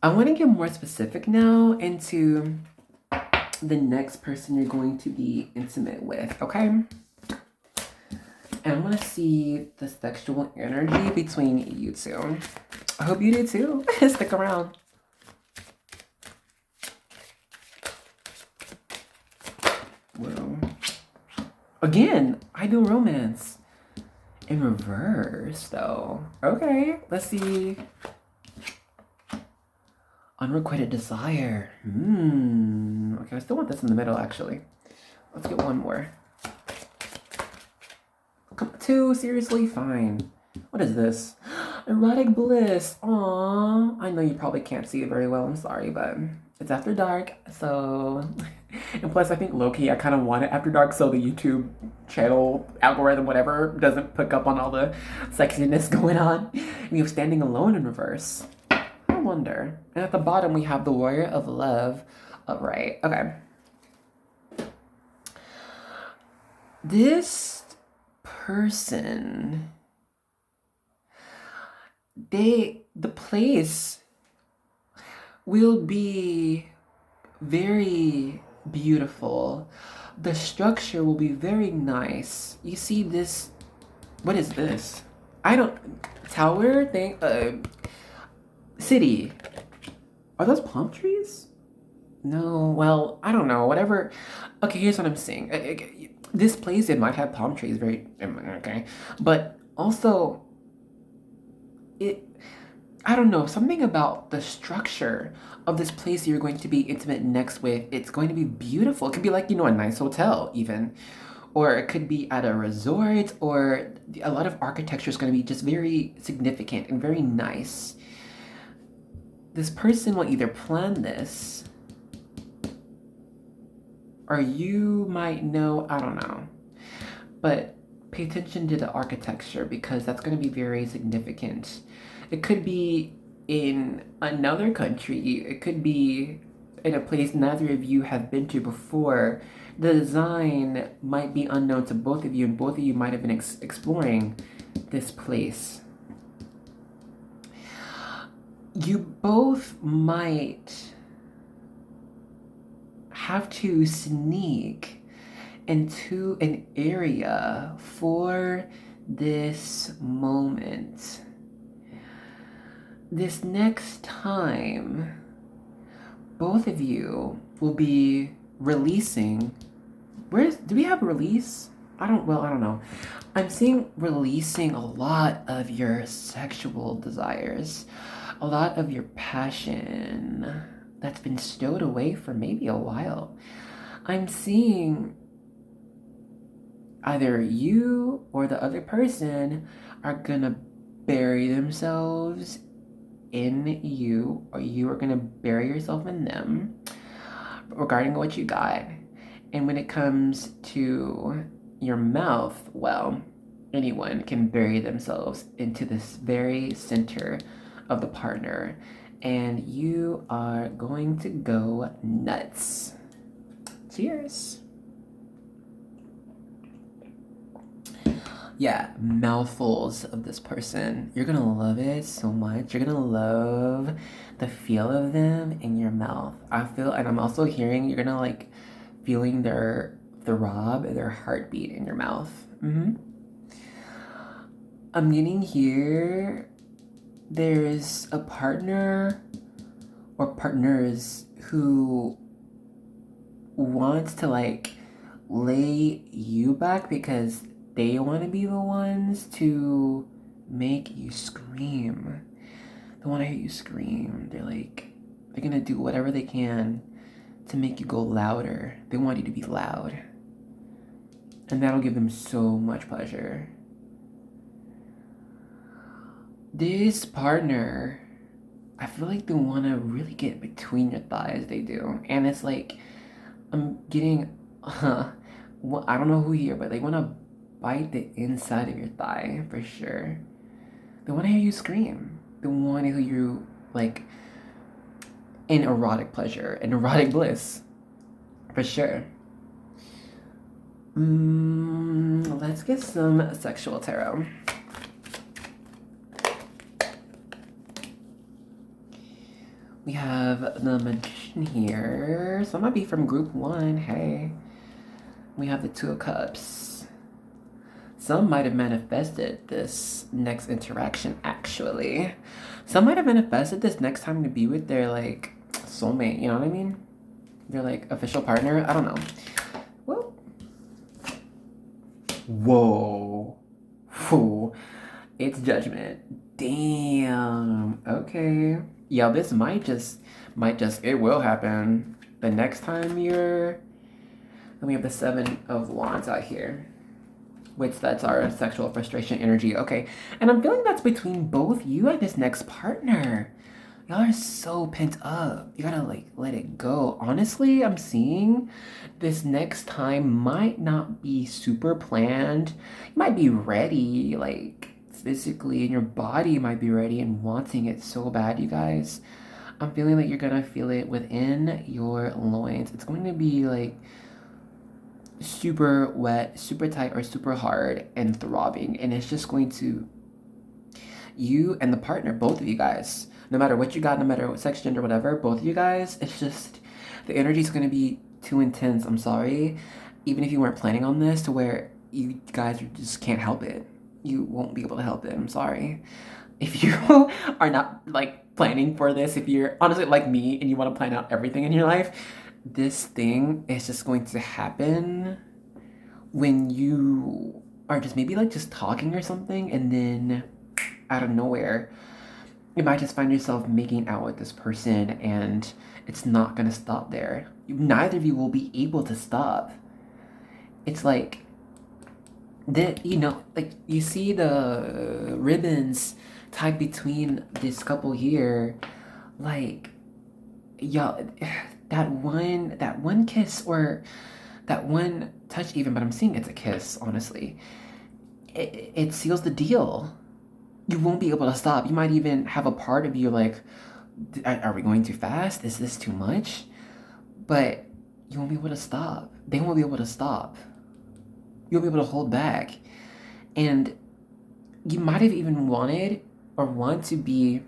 I want to get more specific now into the next person you're going to be intimate with, okay? And I want to see the sexual energy between you two. I hope you do too. Stick around. Well, again, I do romance in reverse though. Okay, let's see. Unrequited desire. Okay, I still want this in the middle, actually. Let's get one more. Two, seriously? Fine. What is this? Erotic bliss. Aww. I know you probably can't see it very well. I'm sorry, but it's after dark, so... And plus, I think low-key, I kind of want it after dark so the YouTube channel, algorithm, whatever, doesn't pick up on all the sexiness going on. We have Standing Alone in reverse. Wonder. And at the bottom we have the Warrior of Love upright. Okay. This person, the place will be very beautiful. The structure will be very nice. You see this, what is this? Tower thing, city. Are those palm trees? No, well, I don't know, whatever. Okay, here's what I'm saying. This place, it might have palm trees, okay. But also, I don't know, something about the structure of this place you're going to be intimate next with, it's going to be beautiful. It could be like, a nice hotel even. Or it could be at a resort, or a lot of architecture is going to be just very significant and very nice. This person will either plan this, or you might know, I don't know. But pay attention to the architecture because that's going to be very significant. It could be in another country. It could be in a place neither of you have been to before. The design might be unknown to both of you, and both of you might have been exploring this place. You both might have to sneak into an area for this moment. This next time, both of you will be releasing. Do we have a release? I don't know. I'm seeing releasing a lot of your sexual desires, a lot of your passion that's been stowed away for maybe a while. I'm seeing either you or the other person are gonna bury themselves in you, or you are gonna bury yourself in them regarding what you got. And when it comes to your mouth, well, anyone can bury themselves into this very center of the partner, and you are going to go nuts. Cheers. Yeah, mouthfuls of this person. You're gonna love it so much. You're gonna love the feel of them in your mouth. I feel, and I'm also hearing you're gonna like feeling their throb, their heartbeat in your mouth. I'm getting here, there's a partner or partners who wants to like lay you back because they want to be the ones to make you scream. They want to hear you scream. They're gonna do whatever they can to make you go louder. They want you to be loud. And that'll give them so much pleasure. This partner, I feel like they want to really get between your thighs. They do. And it's like, I'm getting, well, I don't know who here, but they want to bite the inside of your thigh for sure. They want to hear you scream. They want to hear you like in erotic pleasure and erotic bliss for sure. Let's get some sexual tarot. We have the Magician here. Some might be from group 1. Hey. We have the Two of Cups. Some might have manifested this next interaction, actually. Some might have manifested this next time to be with their, like, soulmate. You know what I mean? Their, like, official partner. I don't know. Whoa. Whoa. Whew. It's Judgment. Damn. Okay. Yeah, this might just, it will happen. The next time you're, then we have the 7 of Wands out here, which that's our sexual frustration energy. Okay, and I'm feeling that's between both you and this next partner. Y'all are so pent up. You gotta like let it go. Honestly, I'm seeing this next time might not be super planned. You might be ready, like physically, and your body might be ready and wanting it so bad, you guys. I'm feeling like you're gonna feel it within your loins. It's going to be like super wet, super tight, or super hard and throbbing, and it's just going to, you and the partner, both of you guys, no matter what you got, no matter what sex, gender, whatever, both of you guys, it's just the energy is going to be too intense. I'm sorry, even if you weren't planning on this, to where you guys just can't help it. You won't be able to help it. I'm sorry. If you are not like planning for this, if you're honestly like me and you want to plan out everything in your life, this thing is just going to happen when you are just maybe like just talking or something, and then out of nowhere, you might just find yourself making out with this person, and it's not going to stop there. Neither of you will be able to stop. It's like, you know, like you see the ribbons tied between this couple here, like, y'all, that one kiss or that one touch even, but I'm seeing it's a kiss, honestly. It seals the deal. you won't be able to stop. You might even have a part of you like, are we going too fast? Is this too much? But you won't be able to stop. They won't be able to stop. You'll be able to hold back. And you might have even wanted or want to be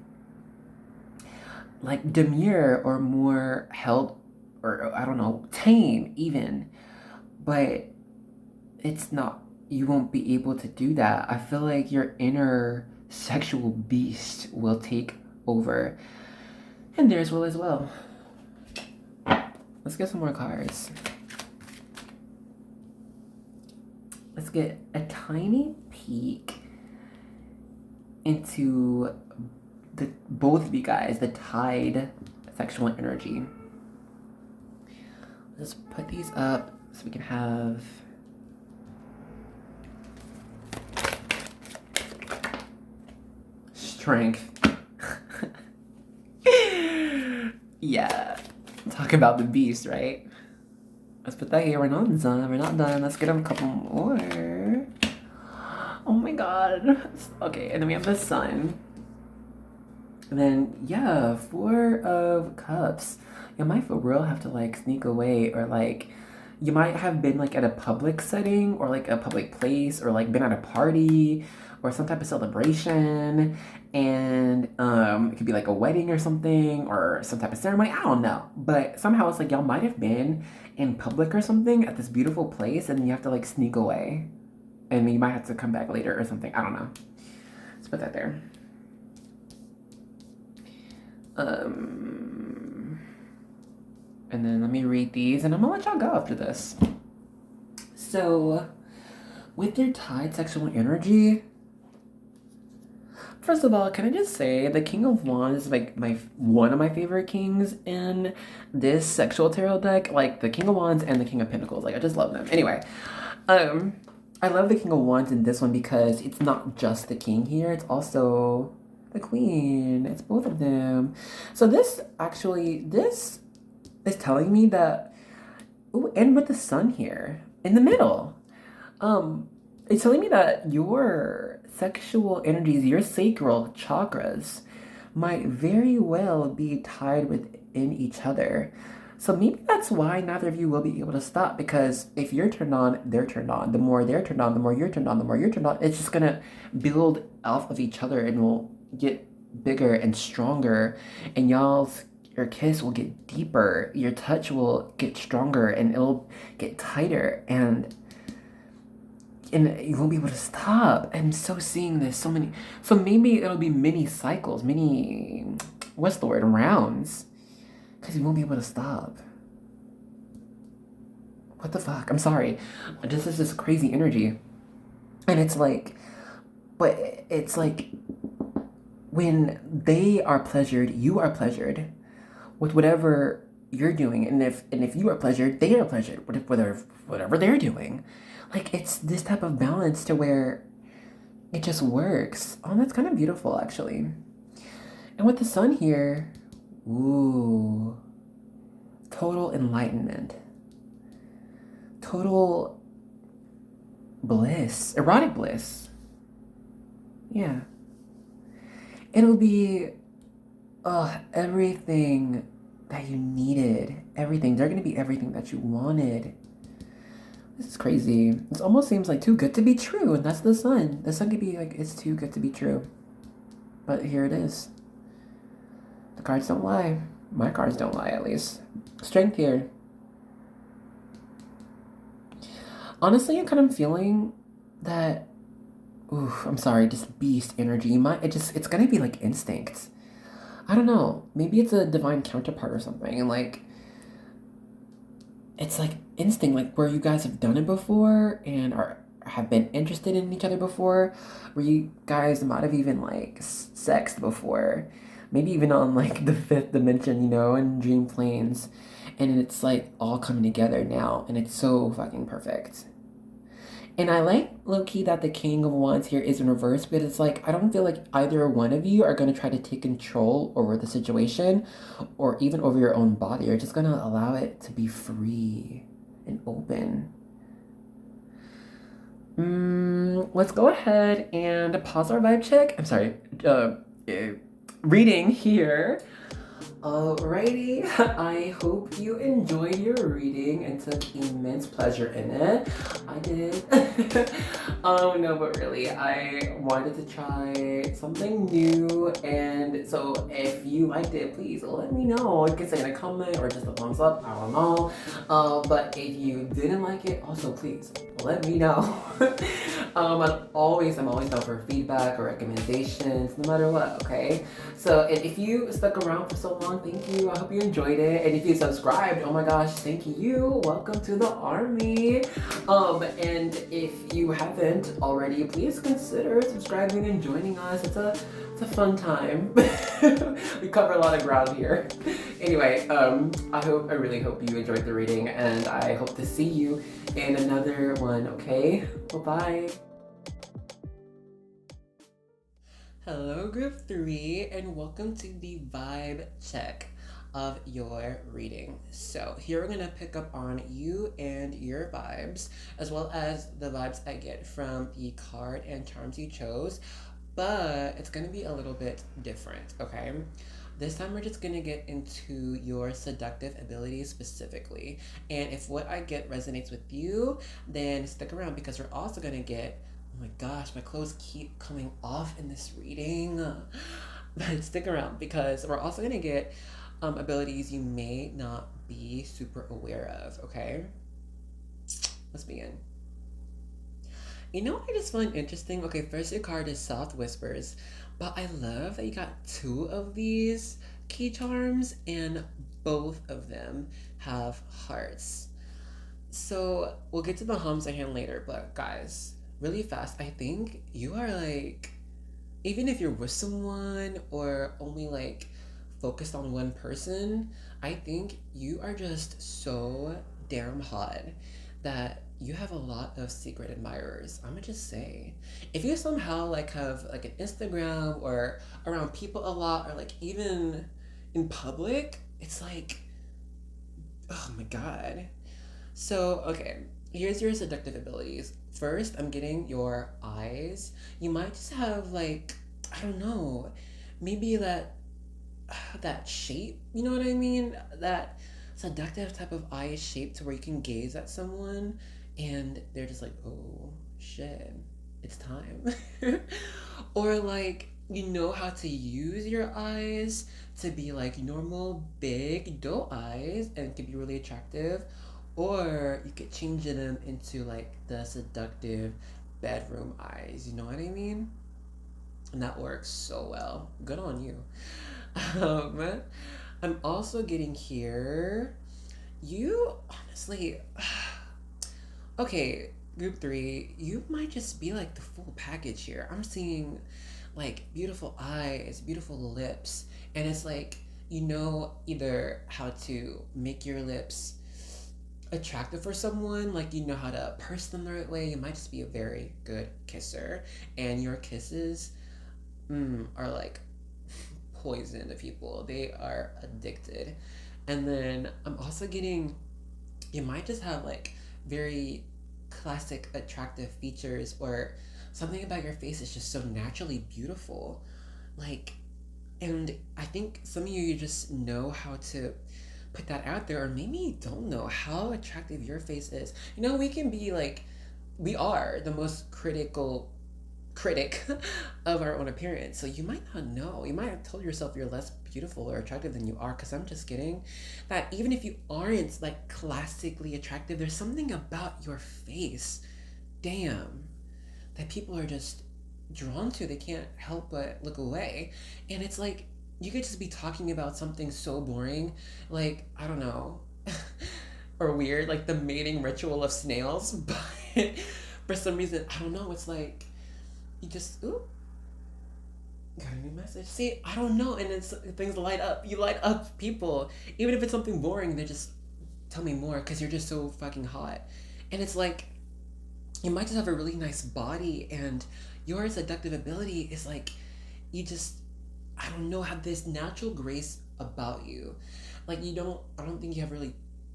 like demure or more held, or I don't know, tame even. But it's not, you won't be able to do that. I feel like your inner sexual beast will take over. And theirs will as well. Let's get some more cards. Let's get a tiny peek into both of you guys, the tied sexual energy. Let's put these up so we can have strength. Yeah, talk about the beast, right? Let's put that here. We're not done. We're not done. Let's get a couple more. Oh my god. Okay, and then we have the sun. And then, yeah, 4 of Cups. You might for real have to like sneak away, or like you might have been like at a public setting or like a public place, or like been at a party or some type of celebration, and it could be like a wedding or something, or some type of ceremony. I don't know, but somehow it's like y'all might have been in public or something at this beautiful place, and you have to like sneak away, and you might have to come back later or something. I don't know. Let's put that there. And then let me read these, and I'm gonna let y'all go after this. So, with your tied sexual energy, first of all, can I just say the King of Wands is like one of my favorite kings in this sexual tarot deck. Like the King of Wands and the King of Pentacles. Like I just love them. Anyway, I love the King of Wands in this one because it's not just the king here, it's also the queen. It's both of them. So this is telling me that, ooh, and with the sun here in the middle, it's telling me that your sexual energies, your sacral chakras, might very well be tied within each other. So maybe that's why neither of you will be able to stop, because if you're turned on, they're turned on. The more they're turned on, the more you're turned on, the more you're turned on. It's just gonna build off of each other and will get bigger and stronger, and your kiss will get deeper, your touch will get stronger, and it'll get tighter, and you won't be able to stop. I'm so seeing this so maybe it'll be many cycles, what's the word, rounds, because you won't be able to stop. What the fuck? I'm sorry. This is just crazy energy. And it's like, but it's like when they are pleasured, you are pleasured with whatever you're doing. And if you are pleasured, they are pleasured with whatever they're doing. Like, it's this type of balance to where it just works. Oh, that's kind of beautiful, actually. And with the sun here, ooh, total enlightenment. Total bliss. Erotic bliss. Yeah. It'll be everything that you needed. Everything. They're going to be everything that you wanted. This is crazy. This almost seems like too good to be true, and that's the sun. The sun could be like, it's too good to be true. But here it is. The cards don't lie. My cards don't lie, at least. Strength here. Honestly, I'm kind of feeling that, I'm sorry, just beast energy. It's gonna be like instinct. I don't know. Maybe it's a divine counterpart or something, and like, it's like instinct, like where you guys have done it before and have been interested in each other before, where you guys might have even like sexed before, maybe even on like the 5th dimension, in dream planes, and it's like all coming together now, and it's so fucking perfect. And I like, low-key, that the King of Wands here is in reverse, but it's like, I don't feel like either one of you are going to try to take control over the situation or even over your own body. You're just going to allow it to be free and open. Let's go ahead and pause our vibe check. I'm sorry, uh, reading here. Alrighty, I hope you enjoyed your reading and took immense pleasure in it. I did. No, but really, I wanted to try something new, and so if you liked it, please let me know. You can say in a comment or just a thumbs up, I don't know. But if you didn't like it, also please let me know. I'm always down for feedback or recommendations, no matter what, okay? So, and if you stuck around for so long, thank you. I hope you enjoyed it. And if you subscribed, oh my gosh, thank you. Welcome to the army. And if you haven't already, please consider subscribing and joining us. It's a fun time. We cover a lot of ground here. Anyway, I really hope you enjoyed the reading, and I hope to see you in another one, okay? Bye-bye. Hello, group 3, and welcome to the vibe check of your reading. So here we're gonna pick up on you and your vibes, as well as the vibes I get from the card and charms you chose, but it's gonna be a little bit different, okay? This time we're just gonna get into your seductive abilities specifically, and if what I get resonates with you, then stick around because we're also gonna get, oh my gosh, my clothes keep coming off in this reading. But stick around because we're also gonna get abilities you may not be super aware of, okay? Let's begin. You know what I just find interesting? Okay, first your card is Soft Whispers, but I love that you got 2 of these key charms and both of them have hearts. So we'll get to the hums I hand later, but guys, really fast, I think you are like, even if you're with someone or only like focused on one person, I think you are just so damn hot that you have a lot of secret admirers. I'm gonna just say, if you somehow like have like an Instagram or around people a lot, or like even in public, it's like, oh my god. So, okay, here's your seductive abilities. First, I'm getting your eyes. You might just have like, I don't know, maybe that shape, you know what I mean? That seductive type of eye shape to where you can gaze at someone and they're just like, "Oh, shit. It's time." Or like you know how to use your eyes to be like normal big doe eyes and it can be really attractive, or you could change them into like the seductive bedroom eyes, you know what I mean? And that works so well. Good on you. um I'm also getting here, you honestly, okay, group 3, you might just be like the full package here. I'm seeing like beautiful eyes, beautiful lips, and it's like you know either how to make your lips attractive for someone, like you know how to purse them the right way. You might just be a very good kisser, and your kisses are like poison to people. They are addicted. And then I'm also getting, you might just have like very classic attractive features, or something about your face is just so naturally beautiful. Like, and I think some of you just know how to put that out there, or maybe you don't know how attractive your face is. You know, we can be like, we are the most critical critic of our own appearance. So you might not know. You might have told yourself you're less beautiful or attractive than you are, because I'm just kidding. That even if you aren't like classically attractive, there's something about your face, damn, that people are just drawn to. They can't help but look away. And it's like you could just be talking about something so boring, like, I don't know, or weird, like the mating ritual of snails, but for some reason, I don't know, it's like you just, ooh, got a new message. See, I don't know, and it's things light up. You light up people, even if it's something boring. They just tell me more because you're just so fucking hot, and it's like you might just have a really nice body, and your seductive ability is like you just, I don't know, have this natural grace about you. Like you don't, I don't think you have really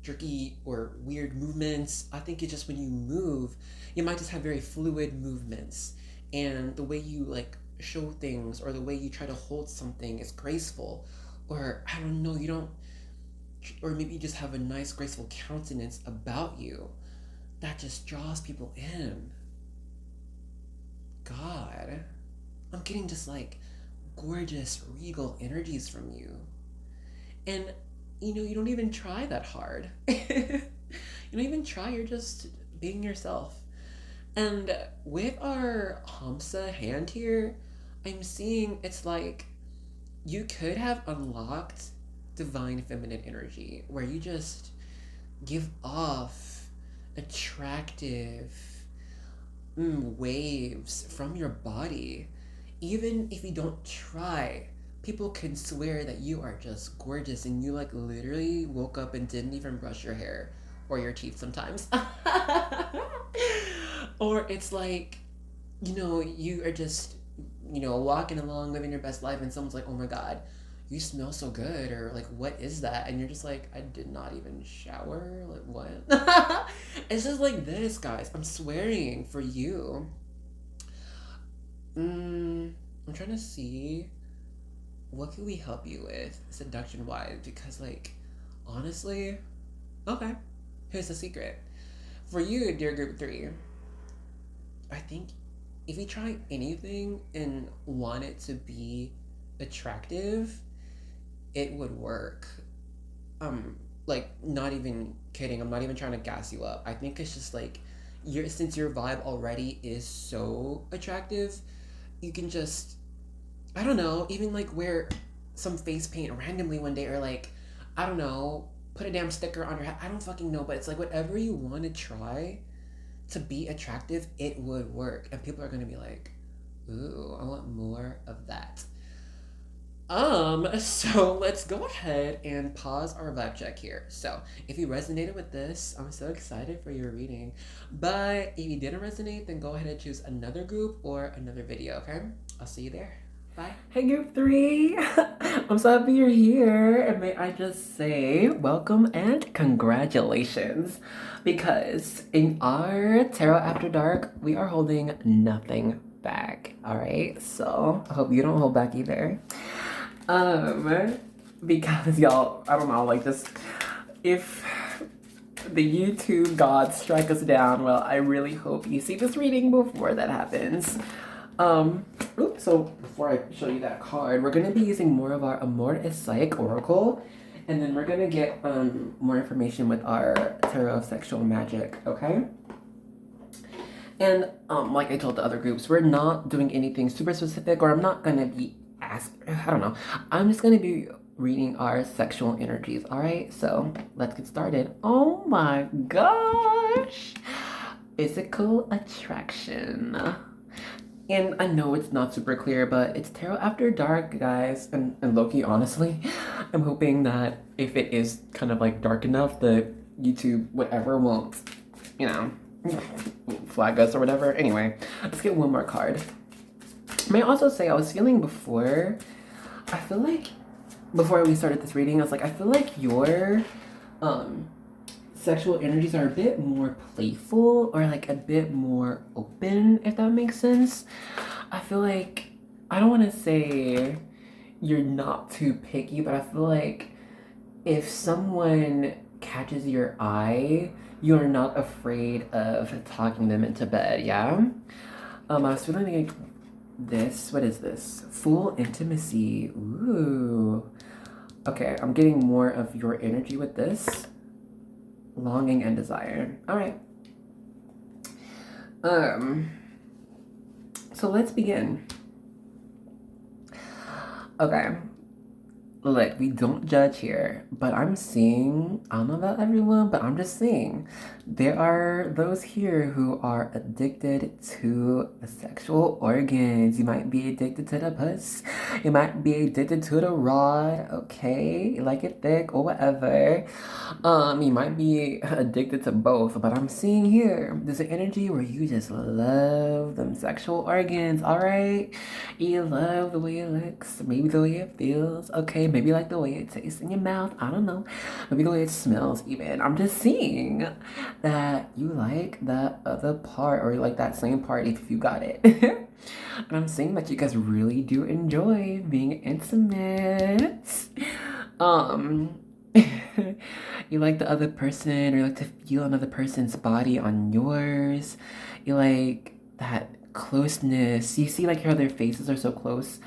jerky or weird movements. I think it's just when you move, you might just have very fluid movements. And the way you like show things or the way you try to hold something is graceful. Or I don't know, you don't, or maybe you just have a nice, graceful countenance about you that just draws people in. God, I'm getting just like gorgeous, regal energies from you. And you don't even try that hard. You don't even try, you're just being yourself. And with our Hamsa hand here, I'm seeing it's like you could have unlocked divine feminine energy where you just give off attractive waves from your body. Even if you don't try, people can swear that you are just gorgeous and you like literally woke up and didn't even brush your hair or your teeth sometimes. Or it's like, you are just, walking along living your best life and someone's like, oh my God, you smell so good, or like, what is that? And you're just like, I did not even shower. Like, what? It's just like this, guys. I'm swearing for you. I'm trying to see what can we help you with seduction wise, because like honestly, okay, here's the secret. For you, dear group 3, I think if you try anything and want it to be attractive, it would work. Like, not even kidding. I'm not even trying to gas you up. I think it's just like since your vibe already is so attractive, you can just, I don't know, even like wear some face paint randomly one day, or like, I don't know, put a damn sticker on your hat. I don't fucking know, but it's like whatever you want to try to be attractive, it would work. And people are going to be like, ooh, I want more of that. So let's go ahead and pause our vibe check here. So if you resonated with this, I'm so excited for your reading. But if you didn't resonate, then go ahead and choose another group or another video, okay? I'll see you there. Bye. Hey group 3, I'm so happy you're here, and may I just say welcome and congratulations, because in our Tarot After Dark, we are holding nothing back, all right? So I hope you don't hold back either. Because y'all, I don't know, like just, if the YouTube gods strike us down, well, I really hope you see this reading before that happens. So before I show you that card, we're gonna be using more of our Amor es Psych Oracle, and then we're gonna get more information with our Tarot of Sexual Magic, okay? And like I told the other groups, we're not doing anything super specific, or I'm not gonna be I don't know. I'm just gonna be reading our sexual energies, all right? So let's get started. Oh my gosh, physical attraction. And I know it's not super clear, but it's Tarot After Dark, guys. And Loki, honestly, I'm hoping that if it is kind of like dark enough, the YouTube whatever won't, flag us or whatever. Anyway, let's get one more card. May I also say, I was feeling before we started this reading, I was like, I feel like your sexual energies are a bit more playful, or like a bit more open, if that makes sense. I feel like, I don't want to say you're not too picky, but I feel like if someone catches your eye, you're not afraid of talking them into bed, yeah? I was feeling like this, what is this? Full intimacy, ooh. Okay, I'm getting more of your energy with this. Longing and desire. All right. So let's begin. Okay. Look, we don't judge here, but I'm seeing, I don't know about everyone, but I'm just seeing There are those here who are addicted to the sexual organs. You might be addicted to the puss. You might be addicted to the rod, okay? You like it thick or whatever. You might be addicted to both, but I'm seeing here, there's an energy where you just love them sexual organs, alright? You love the way it looks, maybe the way it feels, okay? Maybe like the way it tastes in your mouth, I don't know. Maybe the way it smells even. I'm just seeing that you like that other part, or you like that same part if you got it. And I'm seeing that you guys really do enjoy being intimate. Um, you like the other person, or you like to feel another person's body on yours. You like that closeness. You see like how their faces are so close.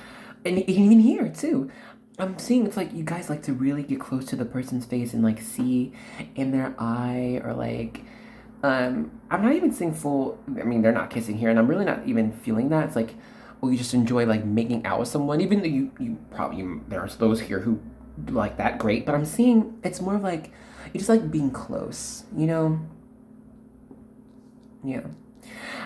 And even here too. I'm seeing it's like you guys like to really get close to the person's face and like see in their eye, or like I'm not even seeing full, I mean they're not kissing here and I'm really not even feeling that. It's like, well, you just enjoy like making out with someone, even though you probably, there's those here who like that, great, but I'm seeing it's more of like you just like being close, you know? Yeah.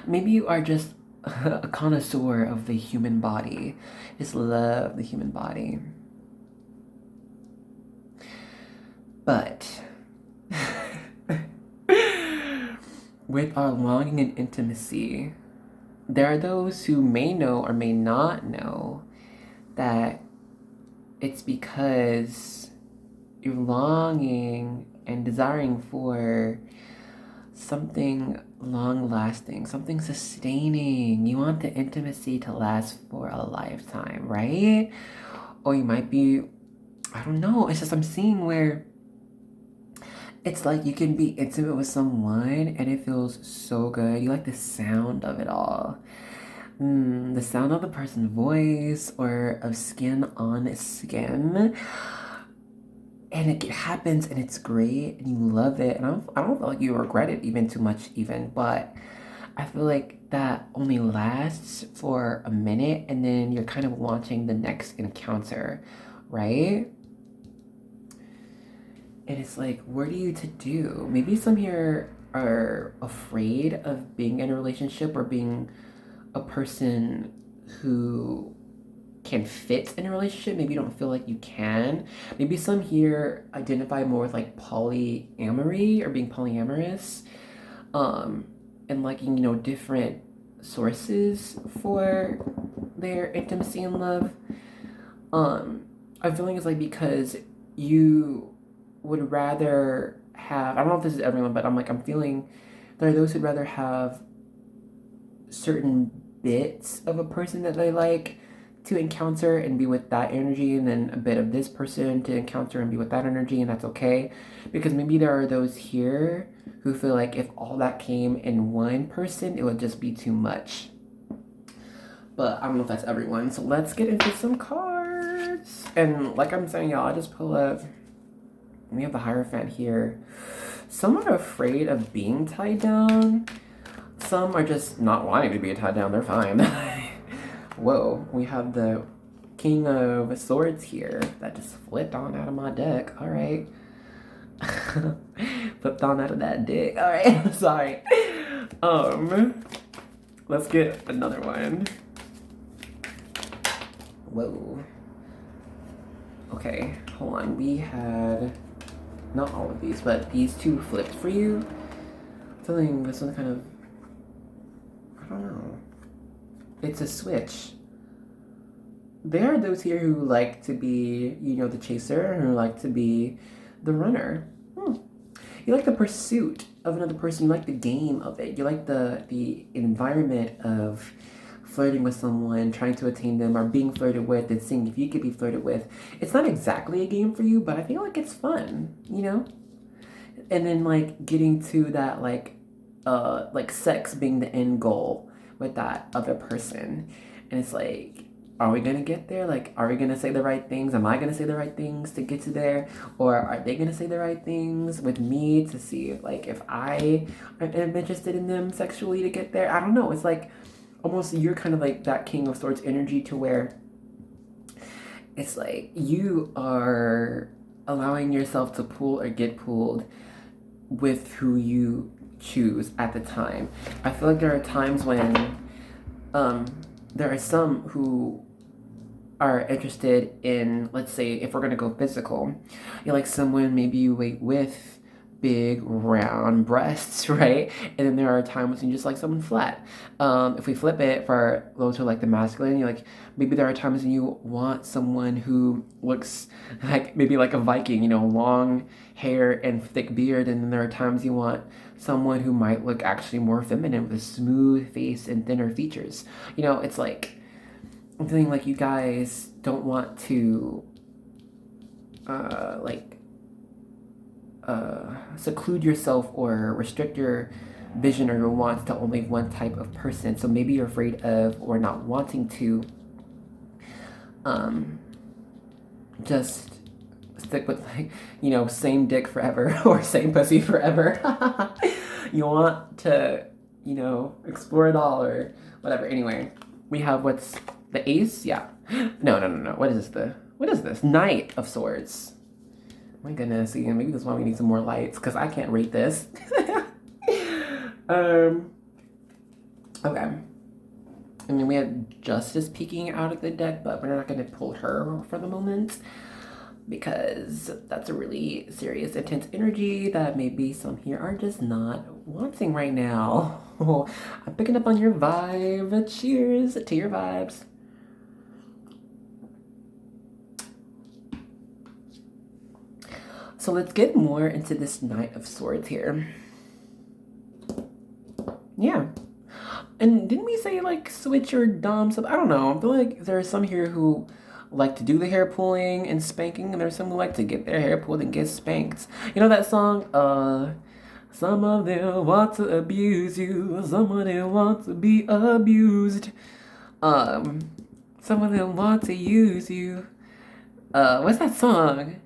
Maybe you are just a connoisseur of the human body. Just love the human body. But with our longing and intimacy, there are those who may know or may not know that it's because you're longing and desiring for something long lasting, something sustaining. You want the intimacy to last for a lifetime, right? Or you might be, I don't know, it's just I'm seeing where it's like you can be intimate with someone and it feels so good. You like the sound of it all. The sound of the person's voice or of skin on skin. And it happens and it's great and you love it. And I don't feel like you regret it even too much even. But I feel like that only lasts for a minute and then you're kind of wanting the next encounter, right? And it's like, what are you to do? Maybe some here are afraid of being in a relationship or being a person who can fit in a relationship. Maybe you don't feel like you can. Maybe some here identify more with like polyamory or being polyamorous. And liking, different sources for their intimacy and love. I'm feeling it's like because you would rather have, I don't know if this is everyone, but I'm feeling there are those who'd rather have certain bits of a person that they like to encounter and be with that energy, and then a bit of this person to encounter and be with that energy, and that's okay. Because maybe there are those here who feel like if all that came in one person, it would just be too much. But I don't know if that's everyone. So let's get into some cards. And like I'm saying, y'all, I just pull up. We have the Hierophant here. Some are afraid of being tied down. Some are just not wanting to be tied down. They're fine. Whoa, we have the King of Swords here that just flipped on out of my deck. All right. Flipped on out of that dick. All right. Sorry. Let's get another one. Whoa. Okay, hold on. We had not all of these, but these two flipped for you. I'm feeling this one kind of, I don't know. It's a switch. There are those here who like to be, the chaser, and who like to be the runner. You like the pursuit of another person. You like the game of it. You like the environment of flirting with someone, trying to attain them, or being flirted with, and seeing if you could be flirted with. It's not exactly a game for you, but I feel like it's fun, And then like getting to that like sex being the end goal with that other person. And it's like, are we gonna get there? Like, are we gonna say the right things? Am I gonna say the right things to get to there? Or are they gonna say the right things with me to see like if I am interested in them sexually to get there? I don't know. It's like almost you're kind of like that King of Swords energy to where it's like you are allowing yourself to pull or get pulled with who you choose at the time. I feel like there are times when there are some who are interested in, let's say, if we're gonna go physical, you're like someone maybe you wait with big round breasts, right? And then there are times when you just like someone flat. If we flip it for those who like the masculine, you're like, maybe there are times when you want someone who looks like maybe like a Viking, you know, long hair and thick beard. And then there are times you want someone who might look actually more feminine with a smooth face and thinner features. You know, it's like, I'm feeling like you guys don't want to seclude yourself or restrict your vision or your wants to only one type of person. So maybe you're afraid of or not wanting to just stick with, like, you know, same dick forever or same pussy forever. You want to, you know, explore it all or whatever. Anyway, we have what's the ace? Yeah. No. What is this? Knight of Swords. My goodness, again, maybe this is why we need some more lights, because I can't rate this. Okay. I mean, we had Justice peeking out of the deck, but we're not going to pull her for the moment, because that's a really serious, intense energy that maybe some here are just not wanting right now. I'm picking up on your vibe. Cheers to your vibes. So let's get more into this Knight of Swords here. Yeah. And didn't we say, like, switch your dom? So I don't know. I feel like there are some here who like to do the hair pulling and spanking, and there's some who like to get their hair pulled and get spanked. You know that song? Some of them want to abuse you. Some of them want to be abused. Some of them want to use you. What's that song?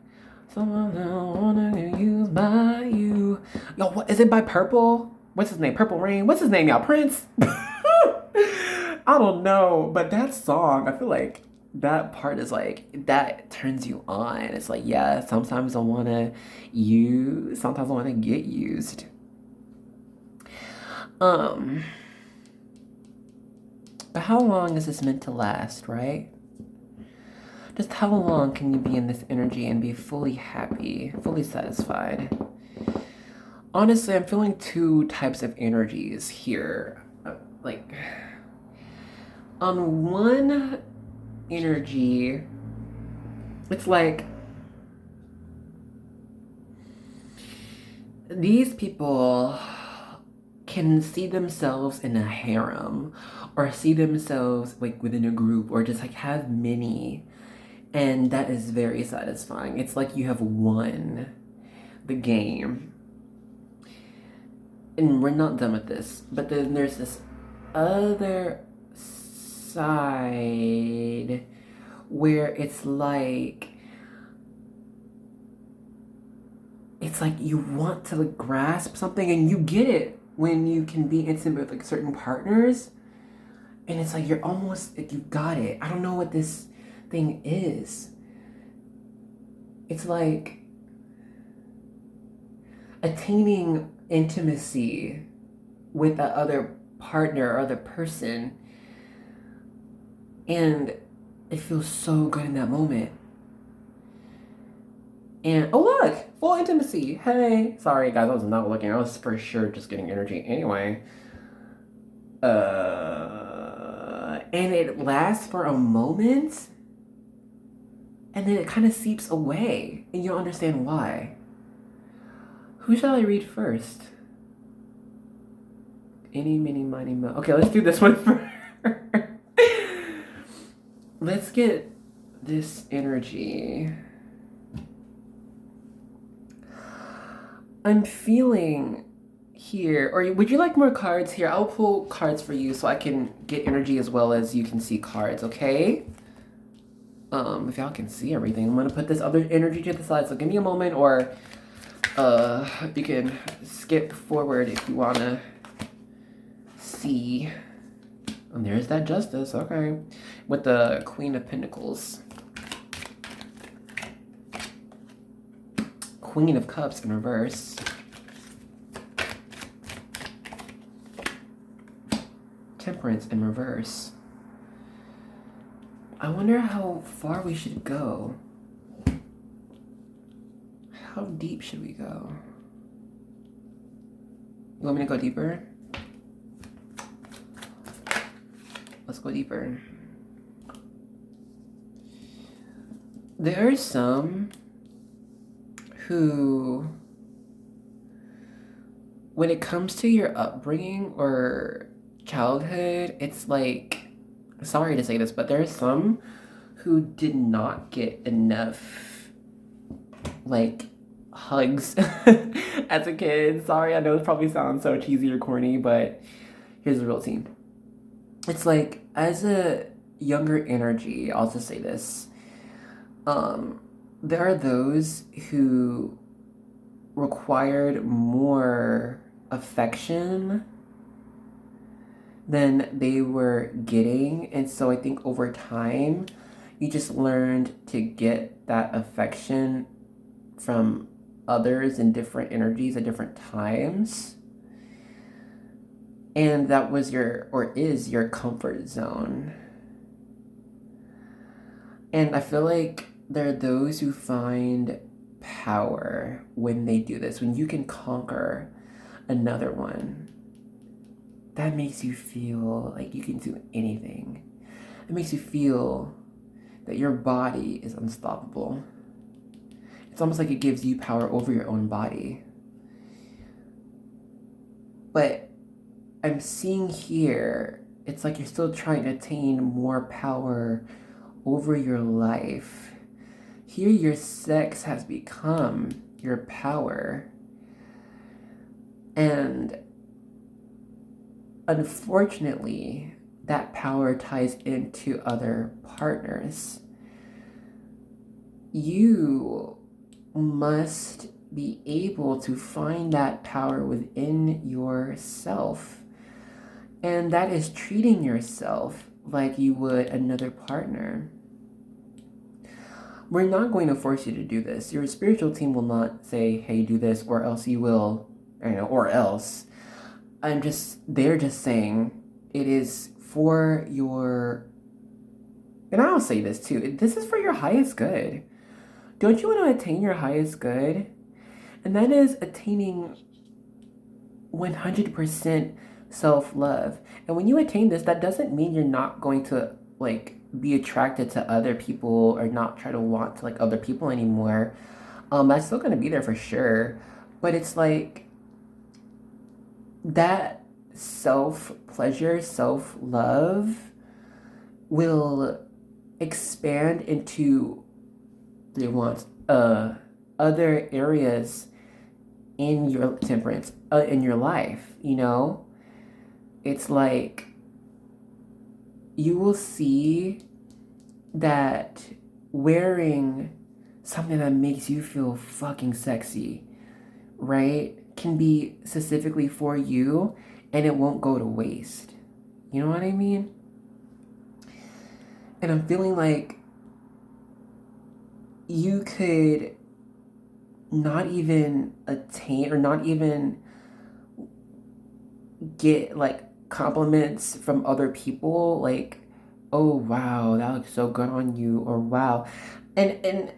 Some of them wanna get used by you. Yo, what is it by Purple? What's his name? Purple Rain? What's his name, y'all? Prince? I don't know, but that song, I feel like that part is like, that turns you on. It's like, yeah, sometimes I wanna use, sometimes I wanna get used. But how long is this meant to last, right? Just how long can you be in this energy and be fully happy, fully satisfied? Honestly, I'm feeling two types of energies here. Like, on one energy, it's like these people can see themselves in a harem or see themselves like within a group or just like have many. And that is very satisfying. It's like you have won the game. And we're not done with this. But then there's this other side where it's like you want to like grasp something, and you get it when you can be intimate with like certain partners. And it's like you're almost like you got it. I don't know what this thing is. It's like attaining intimacy with the other partner or other person, and it feels so good in that moment. And oh look, full intimacy. Hey, sorry guys, I was not looking. I was for sure just getting energy anyway. And it lasts for a moment, and then it kind of seeps away, and you'll understand why. Who shall I read first? Any, mini, miny, mo. Okay, let's do this one first. Let's get this energy. I'm feeling here, or would you like more cards here? I'll pull cards for you so I can get energy as well as you can see cards, okay? If y'all can see everything, I'm gonna put this other energy to the side, so give me a moment, or you can skip forward if you wanna see. And there's that Justice, okay. With the Queen of Pentacles. Queen of Cups in reverse. Temperance in reverse. I wonder how far we should go. How deep should we go? You want me to go deeper? Let's go deeper. There are some who, when it comes to your upbringing or childhood, it's like, sorry to say this, but there are some who did not get enough, like, hugs as a kid. Sorry, I know it probably sounds so cheesy or corny, but here's the real tea. It's like, as a younger energy, I'll just say this, there are those who required more affection than they were getting. And so I think over time, you just learned to get that affection from others in different energies at different times. And that was your, or is your comfort zone. And I feel like there are those who find power when they do this. When you can conquer another one, that makes you feel like you can do anything. It makes you feel that your body is unstoppable. It's almost like it gives you power over your own body. But I'm seeing here, it's like you're still trying to attain more power over your life. Here, your sex has become your power. And unfortunately, that power ties into other partners. You must be able to find that power within yourself. And that is treating yourself like you would another partner. We're not going to force you to do this. Your spiritual team will not say, hey, do this, or else you will, or else. They're just saying it is for your, and I'll say this too, this is for your highest good. Don't you want to attain your highest good? And that is attaining 100% self-love. And when you attain this, that doesn't mean you're not going to be attracted to other people or not try to want to other people anymore. That's still going to be there for sure. But it's like that self-pleasure, self-love will expand into other areas in your temperance, in your life, It's like you will see that wearing something that makes you feel fucking sexy, right, can be specifically for you and it won't go to waste. You know what I mean? And I'm feeling like you could not even attain or not even get compliments from other people, oh wow, that looks so good on you, or wow, and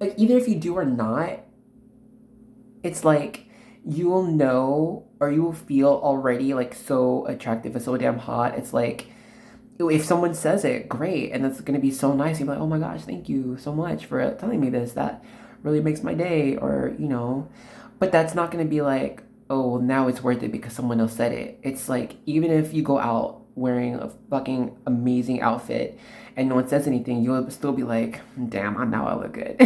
either if you do or not, it's like you will know or you will feel already so attractive and so damn hot. It's like if someone says it, great, and that's gonna be so nice. You're like, oh my gosh, thank you so much for telling me this. That really makes my day, or but that's not gonna be oh, well, now it's worth it because someone else said it. It's like, even if you go out wearing a fucking amazing outfit and no one says anything, you'll still be like, damn, now I look good.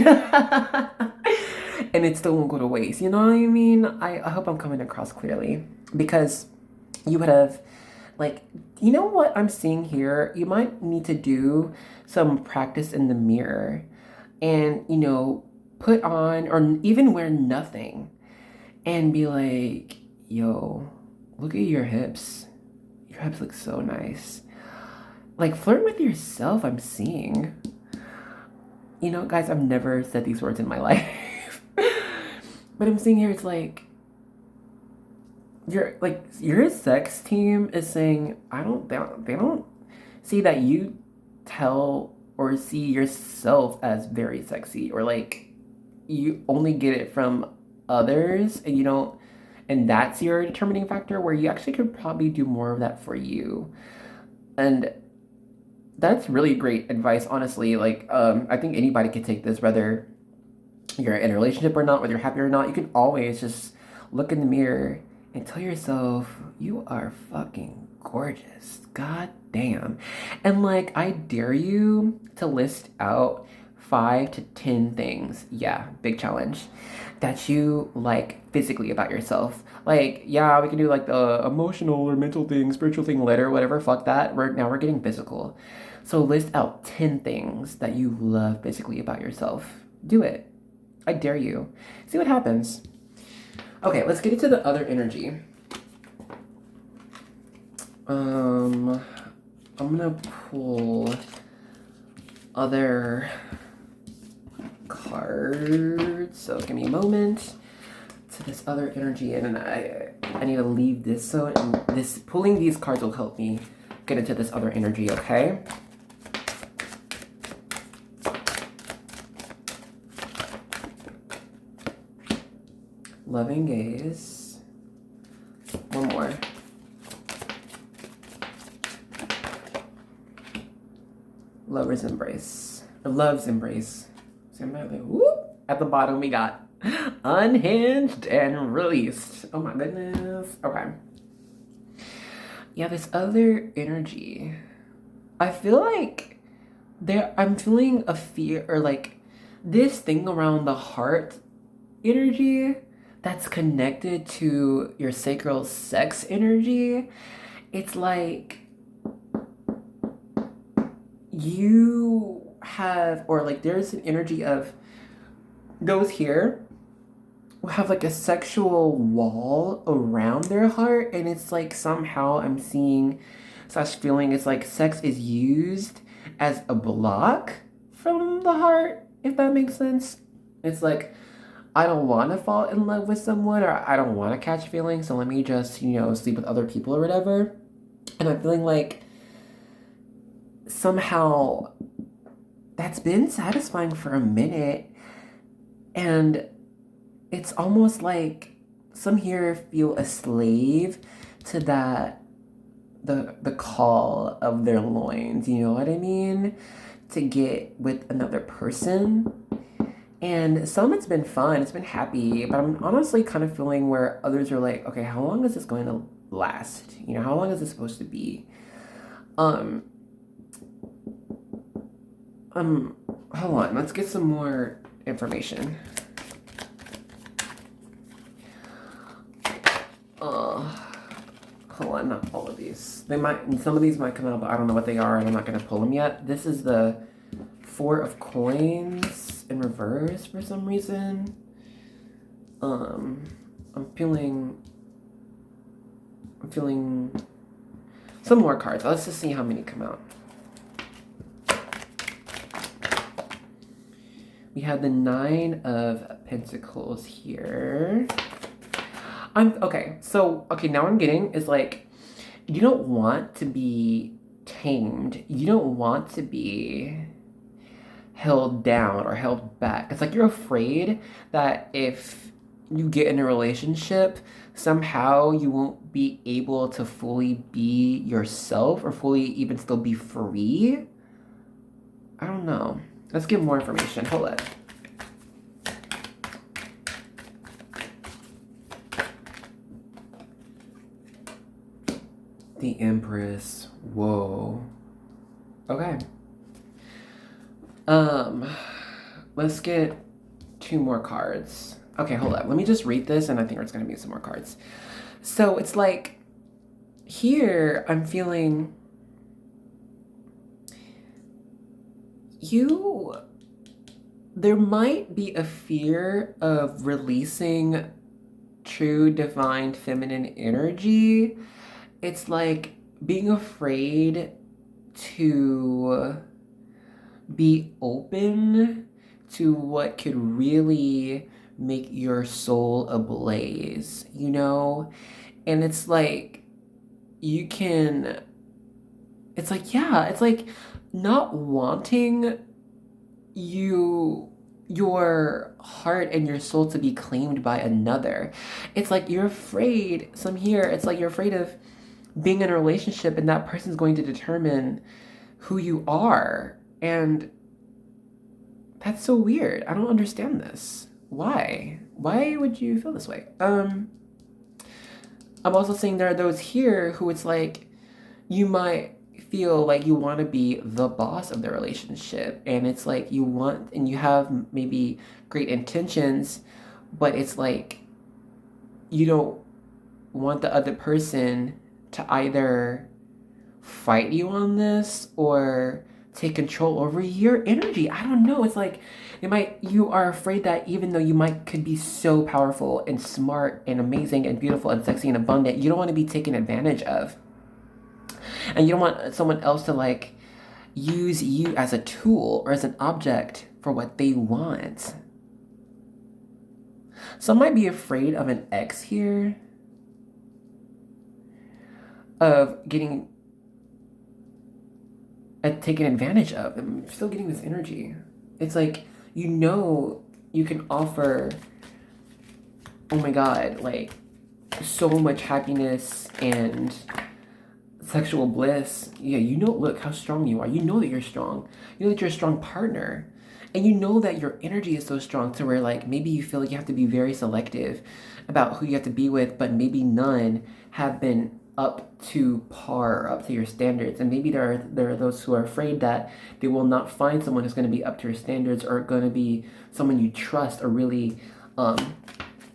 And it still won't go to waste. You know what I mean? I hope I'm coming across clearly. Because you would have, you know what I'm seeing here? You might need to do some practice in the mirror and, put on or even wear nothing. And be like, yo, look at your hips. Your hips look so nice. Flirt with yourself, I'm seeing. Guys, I've never said these words in my life. But I'm seeing here, it's your sex team is saying they don't see that you tell or see yourself as very sexy, or like you only get it from others and you don't, and that's your determining factor, where you actually could probably do more of that for you. And that's really great advice, honestly. Like, I think anybody could take this, whether you're in a relationship or not, whether you're happy or not. You can always just look in the mirror and tell yourself, you are fucking gorgeous. God damn. And like, I dare you to list out 5 to 10 things. Yeah, big challenge. That you like physically about yourself. Like, yeah, we can do like the emotional or mental thing, spiritual thing later, whatever. Fuck that. Now we're getting physical. So list out 10 things that you love physically about yourself. Do it. I dare you. See what happens. Okay, let's get into the other energy. I'm gonna pull other cards. So give me a moment to this other energy, and I need to leave this. So this pulling these cards will help me get into this other energy. Okay. Loving gaze. One more. Lover's embrace. Or love's embrace. See, I'm not like, whoop. At the bottom, we got unhinged and released. Oh my goodness. Okay. Yeah, this other energy. I feel like I'm feeling a fear, or like this thing around the heart energy that's connected to your sacral sex energy. It's like you have, or like there's an energy of those here will have like a sexual wall around their heart, and it's like somehow I'm seeing slash feeling it's like sex is used as a block from the heart, if that makes sense. It's like, I don't want to fall in love with someone, or I don't want to catch feelings, so let me just, sleep with other people or whatever. And I'm feeling like somehow that's been satisfying for a minute. And it's almost like some here feel a slave to that, the call of their loins, you know what I mean? To get with another person. And some it's been fun, it's been happy, but I'm honestly kind of feeling where others are like, okay, how long is this going to last? How long is this supposed to be? Um, Hold on, let's get some more information. Hold on, not all of these. Some of these might come out, but I don't know what they are, and I'm not gonna pull them yet. This is the 4 of Coins in reverse for some reason. I'm feeling some more cards. Let's just see how many come out. We have the 9 of Pentacles here. Okay, now what I'm getting is like, you don't want to be tamed. You don't want to be held down or held back. It's like you're afraid that if you get in a relationship, somehow you won't be able to fully be yourself or fully even still be free. I don't know. Let's get more information. Hold it. The Empress. Whoa. Okay. Let's get 2 more cards. Okay, hold up. Let me just read this, and I think there's gonna be some more cards. So it's like, here I'm feeling there might be a fear of releasing true divine feminine energy. It's like being afraid to be open to what could really make your soul ablaze, And it's like, it's like not wanting your heart and your soul to be claimed by another. It's like you're afraid, it's like you're afraid of being in a relationship and that person's going to determine who you are. And that's so weird. I don't understand this. Why? Why would you feel this way? I'm also saying there are those here who it's like you might feel like you want to be the boss of the relationship, and it's like you want and you have maybe great intentions, but it's like you don't want the other person to either fight you on this or take control over your energy. I don't know. It's like you are afraid that even though could be so powerful and smart and amazing and beautiful and sexy and abundant, you don't want to be taken advantage of. And you don't want someone else to like use you as a tool or as an object for what they want. Some might be afraid of an ex here, of getting taken advantage of. I'm still getting this energy. It's like, you can offer, oh my God, like so much happiness and sexual bliss. Yeah, look how strong you are. You know that you're strong. You know that you're a strong partner. And you know that your energy is so strong to where like maybe you feel like you have to be very selective about who you have to be with, but maybe none have been up to par or up to your standards. And maybe there are those who are afraid that they will not find someone who's going to be up to your standards or going to be someone you trust or really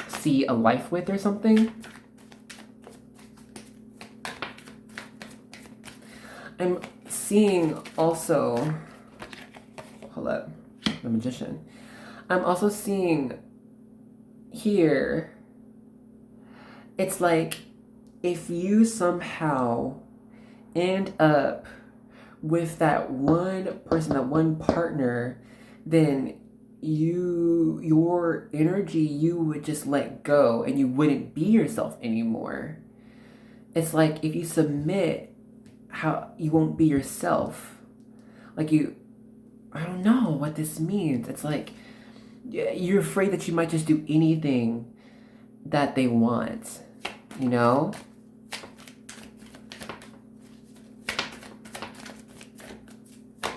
see a life with or something. I'm seeing also, hold up, the Magician. I'm also seeing here, it's like if you somehow end up with that one person, that one partner, then your energy, you would just let go and you wouldn't be yourself anymore. It's like if you submit, how you won't be yourself. Like I don't know what this means. It's like you're afraid that you might just do anything that they want, you know?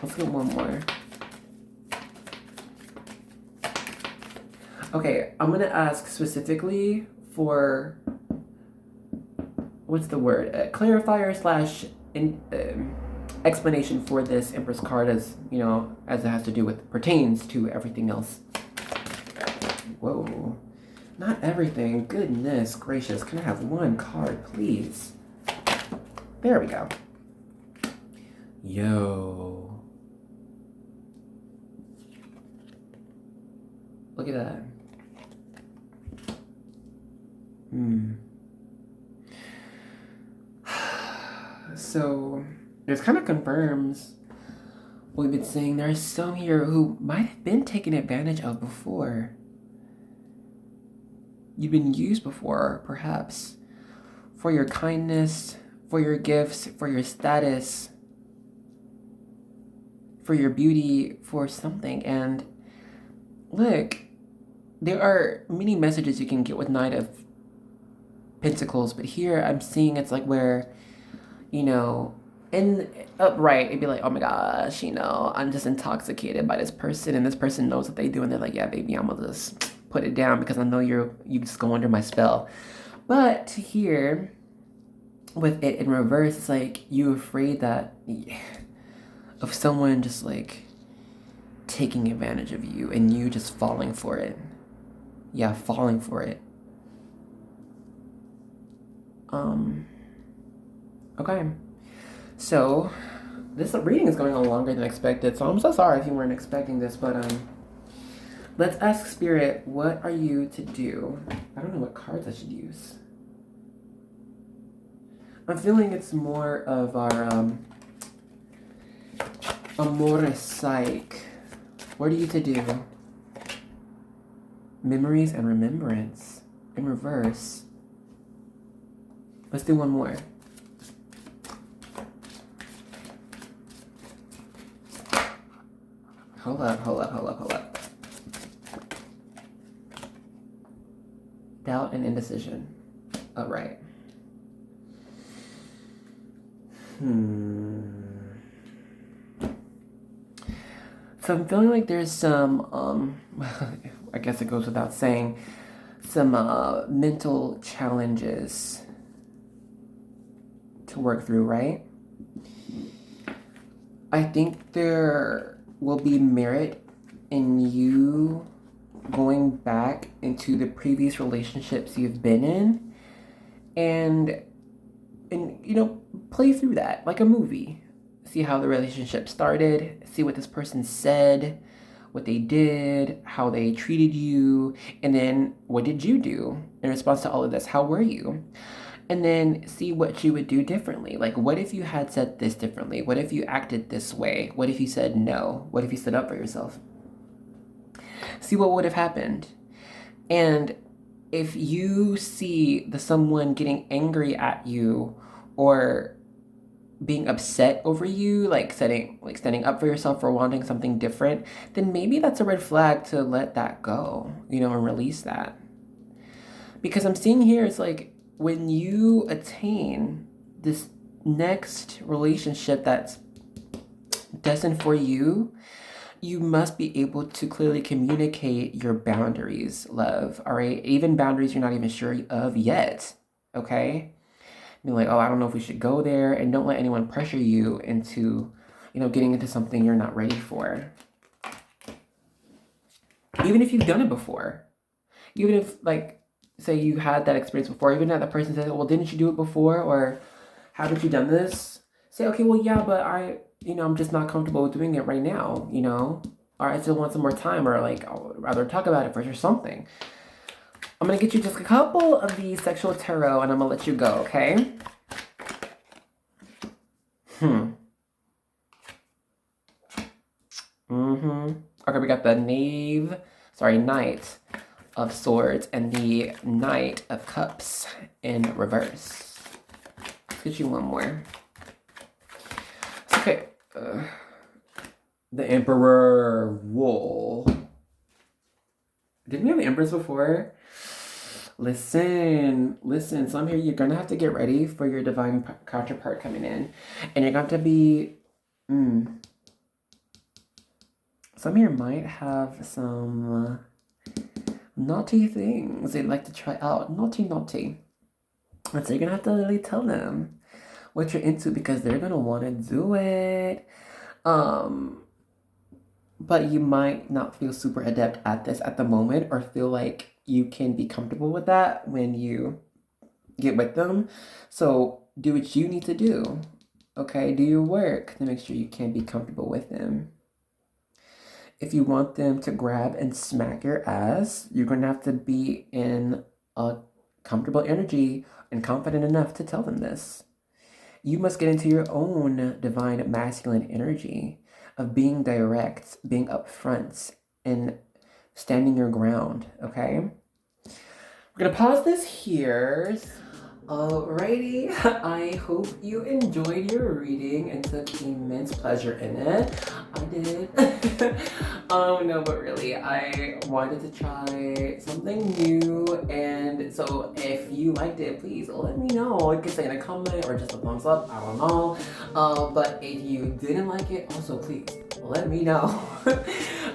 Let's get one more. Okay, I'm gonna ask specifically for, what's the word? Clarifier / explanation for this Empress card, as you know, as it has to do with, pertains to everything else. Whoa, not everything. Goodness gracious, can I have one card, please? There we go. Yo, look at that. So this kind of confirms what we've been saying. There are some here who might have been taken advantage of before. You've been used before, perhaps, for your kindness, for your gifts, for your status, for your beauty, for something. And look, there are many messages you can get with Knight of Pentacles, but here I'm seeing it's like where, you know, in upright, it'd be like, oh my gosh, you know, I'm just intoxicated by this person, and this person knows what they do, and they're like, yeah, baby, I'm gonna just put it down because I know you just go under my spell. But here, with it in reverse, it's like you're afraid that of someone just like taking advantage of you and you just falling for it. Yeah, falling for it. Okay. So, this reading is going on longer than expected, so I'm so sorry if you weren't expecting this, but let's ask Spirit, what are you to do? I don't know what cards I should use. I'm feeling it's more of our Amore Psyche. What are you to do? Memories and remembrance in reverse. Let's do one more. Hold up. Doubt and indecision. All right. So I'm feeling like there's some, I guess it goes without saying, some mental challenges to work through, right? I think there will be merit in you going back into the previous relationships you've been in and play through that like a movie. See how the relationship started, see what this person said, what they did, how they treated you, and then what did you do in response to all of this? How were you? And then see what you would do differently. Like, what if you had said this differently? What if you acted this way? What if you said no? What if you stood up for yourself? See what would have happened. And if you see someone getting angry at you or being upset over you, like standing up for yourself or wanting something different, then maybe that's a red flag to let that go, and release that. Because I'm seeing here, it's like when you attain this next relationship that's destined for you, you must be able to clearly communicate your boundaries, love, all right? Even boundaries you're not even sure of yet, okay? Be like, oh, I don't know if we should go there, and don't let anyone pressure you into, getting into something you're not ready for. Even if you've done it before. Even if, like, say you had that experience before, even if that person says, well, didn't you do it before? Or haven't you done this? Say, okay, well, yeah, but I'm just not comfortable with doing it right now, or I still want some more time, or like, I'd rather talk about it first or something. I'm gonna get you just a couple of these sexual tarot and I'm gonna let you go, okay? Okay, we got the Knight of Swords and the Knight of Cups in reverse. Let's get you one more. Okay. The Emperor Wool. Didn't we have the Empress before? Listen. Some here, you're gonna have to get ready for your divine counterpart coming in. And you're going to be... Some here might have some naughty things they'd like to try out. Naughty. And so you're gonna have to really tell them what you're into because they're gonna want to do it. But you might not feel super adept at this at the moment or feel like you can be comfortable with that when you get with them. So do what you need to do, okay? Do your work to make sure you can be comfortable with them. If you want them to grab and smack your ass, you're going to have to be in a comfortable energy and confident enough to tell them this. You must get into your own divine masculine energy of being direct, being upfront, and standing your ground, okay? We're going to pause this here. Alrighty, I hope you enjoyed your reading and took immense pleasure in it. I did. No, but really, I wanted to try something new, and so if you liked it, please let me know. You can say in a comment or just a thumbs up, I don't know. But if you didn't like it, also please let me know.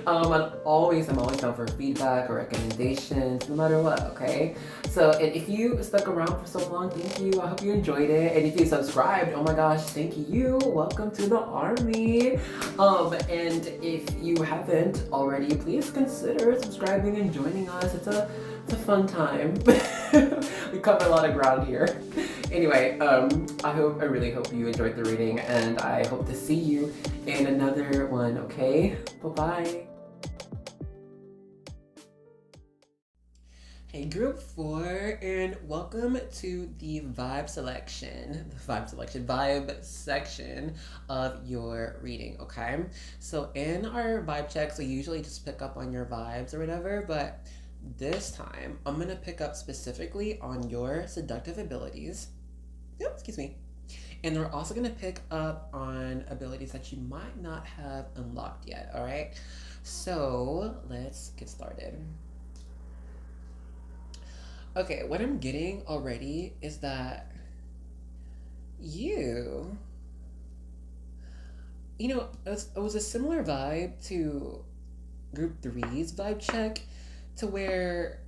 I'm always down for feedback or recommendations, no matter what, okay? So, and if you stuck around for so long, thank you. I hope you enjoyed it. And if you subscribed, oh my gosh, thank you. Welcome to the army. And if you haven't already, please consider subscribing and joining us. It's a fun time. We cover a lot of ground here. Anyway, I really hope you enjoyed the reading, and I hope to see you in another one, okay? Bye-bye. Hey group 4, and welcome to the vibe section of your reading, okay? So in our vibe checks, we usually just pick up on your vibes or whatever, but this time I'm gonna pick up specifically on your seductive abilities, Yep, excuse me. And they're also going to pick up on abilities that you might not have unlocked yet, all right? So let's get started. Okay, what I'm getting already is that you, it was a similar vibe to Group Three's vibe check, to where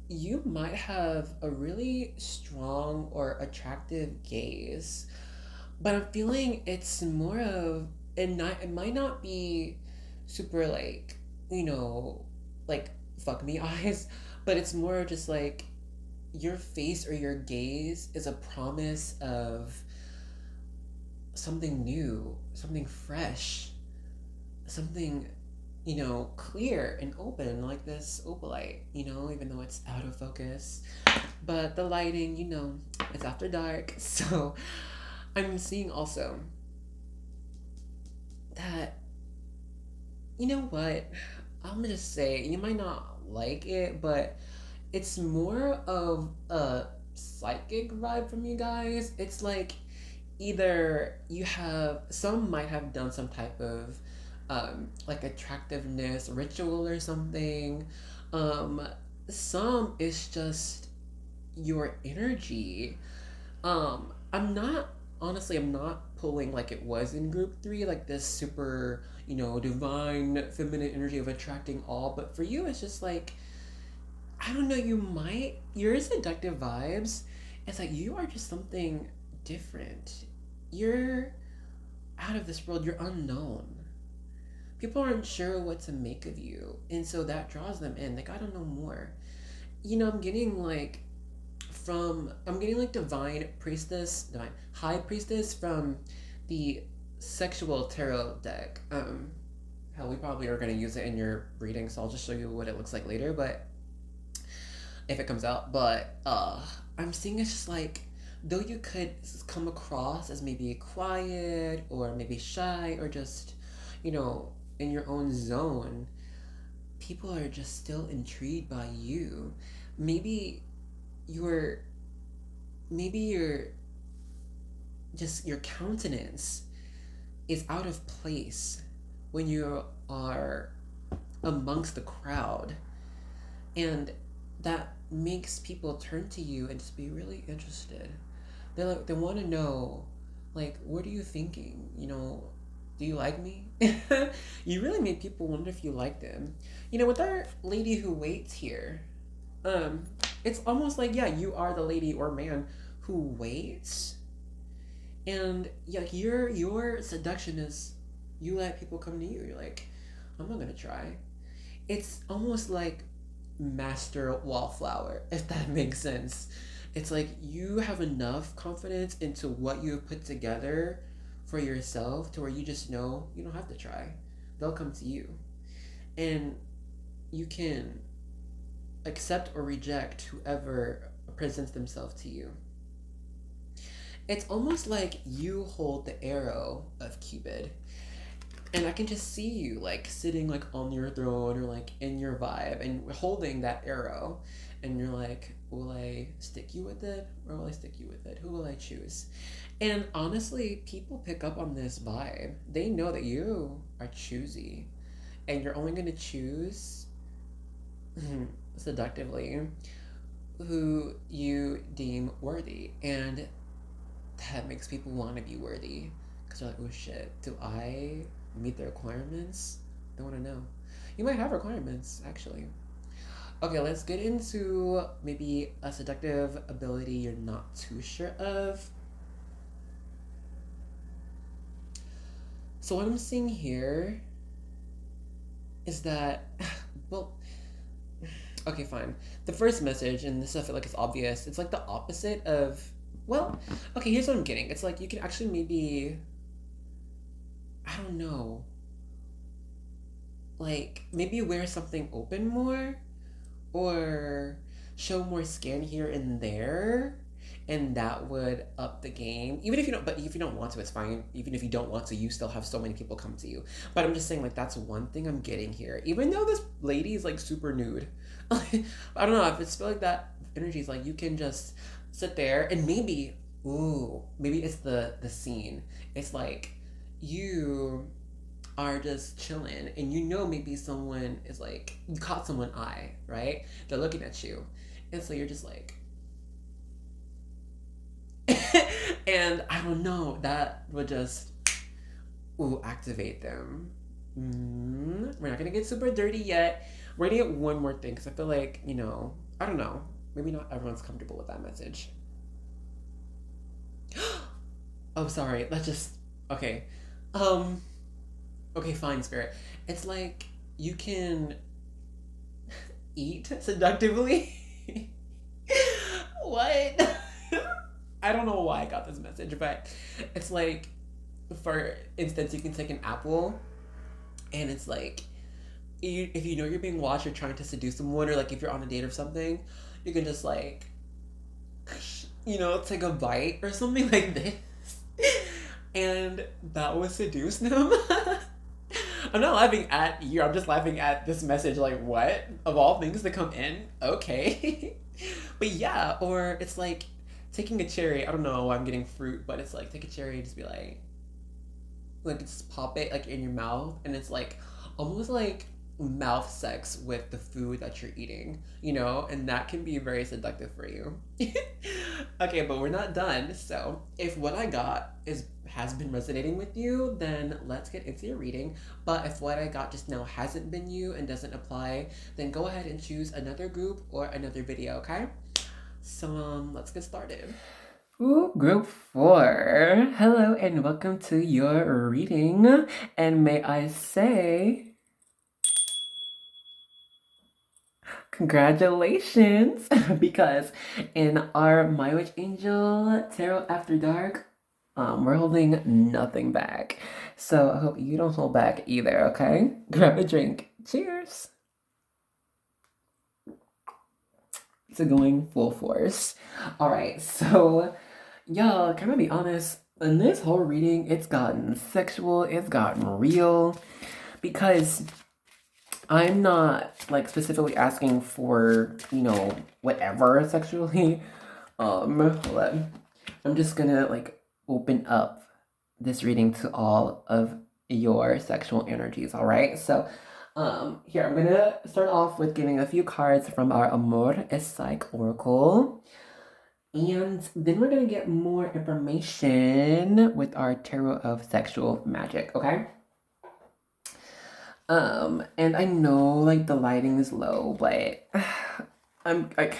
you might have a really strong or attractive gaze, but I'm feeling it's more of it might not be super like, you know, like fuck me eyes, but it's more just like your face or your gaze is a promise of something new, something fresh, something, clear and open, like this opalite, even though it's out of focus. But the lighting, it's after dark. So I'm seeing also that, you know what? I'm gonna just say, you might not like it, but it's more of a psychic vibe from you guys. It's like either some might have done some type of like attractiveness ritual or something. Um, some is just your energy. I'm not pulling like it was in group three, like this super, divine feminine energy of attracting all. But for you, it's just like, I don't know, your seductive vibes, it's like you are just something different. You're out of this world, you're unknown. People aren't sure what to make of you. And so that draws them in. Like, I don't know more. I'm getting like divine high priestess from the sexual tarot deck. Hell, we probably are gonna use it in your reading, so I'll just show you what it looks like later, but if it comes out. But I'm seeing it's just like, though you could come across as maybe quiet or maybe shy or just, in your own zone, people are just still intrigued by you. Maybe your maybe your countenance is out of place when you are amongst the crowd, and that makes people turn to you and just be really interested. They want to know, like, what are you thinking? Do you like me? You really made people wonder if you like them. With our lady who waits here, um, it's almost like, yeah, you are the lady or man who waits, and yeah, your seduction is you let people come to you. You're like, I'm not gonna try. It's almost like master wallflower, if that makes sense. It's like you have enough confidence into what you have put together for yourself to where you just know you don't have to try. They'll come to you. And you can accept or reject whoever presents themselves to you. It's almost like you hold the arrow of Cupid. And I can just see you like sitting like on your throne or like in your vibe and holding that arrow. And you're like, will I stick you with it or will I stick you with it? Who will I choose? And honestly, people pick up on this vibe. They know that you are choosy and you're only going to choose seductively who you deem worthy. And that makes people want to be worthy because they're like, oh shit, do I meet the requirements? They want to know. You might have requirements, actually. Okay, let's get into maybe a seductive ability you're not too sure of. So what I'm seeing here is that, well, okay, fine. The first message, and this I feel like it's obvious, it's like the opposite of, well, okay, here's what I'm getting. It's like you can actually maybe, I don't know, like maybe wear something open more or show more skin here and there, and that would up the game. Even if you don't, but if you don't want to, it's fine. Even if you don't want to, you still have so many people come to you. But I'm just saying, like, that's one thing I'm getting here. Even though this lady is like super nude, I don't know. I just feel like that energy is like you can just sit there and maybe ooh, maybe it's the scene. It's like you are just chilling and you know maybe someone is like you caught someone eye, right? They're looking at you. And so you're just like and I don't know, that would just ooh, activate them. We're not gonna get super dirty yet. We're gonna get one more thing because I feel like, I don't know. Maybe not everyone's comfortable with that message. Oh, sorry. Let's just. Okay. Um. Okay, fine, spirit. It's like you can eat seductively. What? I don't know why I got this message, but it's like, for instance, you can take an apple, and it's like, if you know you're being watched or trying to seduce someone, or like if you're on a date or something, you can just like, take a bite or something like this, and that will seduce them. I'm not laughing at you. I'm just laughing at this message. Like, what? Of all things to come in? Okay. But yeah, or it's like taking a cherry. I don't know why I'm getting fruit, but it's like take a cherry and just be like just pop it like in your mouth, and it's like almost like mouth sex with the food that you're eating, and that can be very seductive for you. Okay, but we're not done. So if what I got has been resonating with you, then let's get into your reading. But if what I got just now hasn't been you and doesn't apply, then go ahead and choose another group or another video, okay? So let's get started. Ooh, group 4. Hello and welcome to your reading. And may I say, congratulations! Because in our MyWitchAngel Tarot After Dark, we're holding nothing back. So I hope you don't hold back either, okay? Grab a drink. Cheers! So going full force. Alright, so y'all, can I be honest? In this whole reading, it's gotten sexual, it's gotten real, because I'm not like specifically asking for, whatever sexually. Hold on. I'm just gonna like open up this reading to all of your sexual energies, all right? So, here I'm gonna start off with giving a few cards from our Amor es Psych Oracle. And then we're gonna get more information with our Tarot of Sexual Magic, okay? And I know like the lighting is low, but I'm like,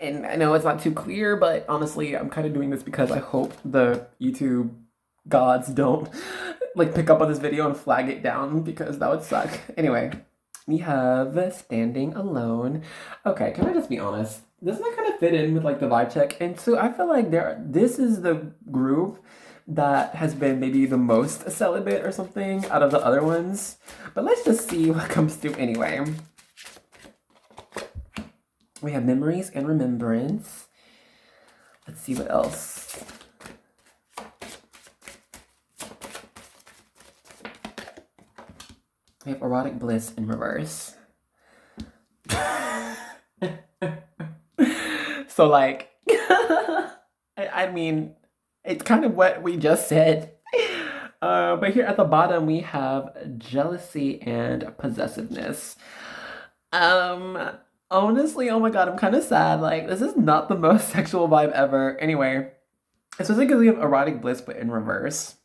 and I know it's not too clear, but honestly, I'm kind of doing this because I hope the YouTube gods don't like pick up on this video and flag it down, because that would suck. Anyway, we have Standing Alone. Okay, can I just be honest? Doesn't that kind of fit in with like the vibe check? And so I feel like this is the group that has been maybe the most celibate or something out of the other ones. But let's just see what comes through anyway. We have Memories and Remembrance. Let's see what else. We have Erotic Bliss in reverse. So like, I mean, it's kind of what we just said. But here at the bottom, we have Jealousy and Possessiveness. Honestly, oh my god, I'm kind of sad. Like, this is not the most sexual vibe ever. Anyway, especially because we have Erotic Bliss, but in reverse.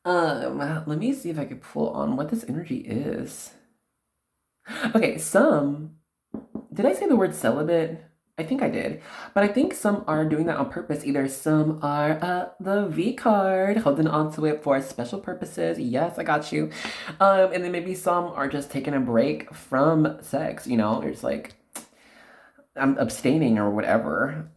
Let me see if I can pull on what this energy is. Okay, did I say the word celibate? I think I did. But I think some are doing that on purpose. Either some are the V card, holding on to it for special purposes. Yes, I got you. And then maybe some are just taking a break from sex, They're just like, I'm abstaining or whatever.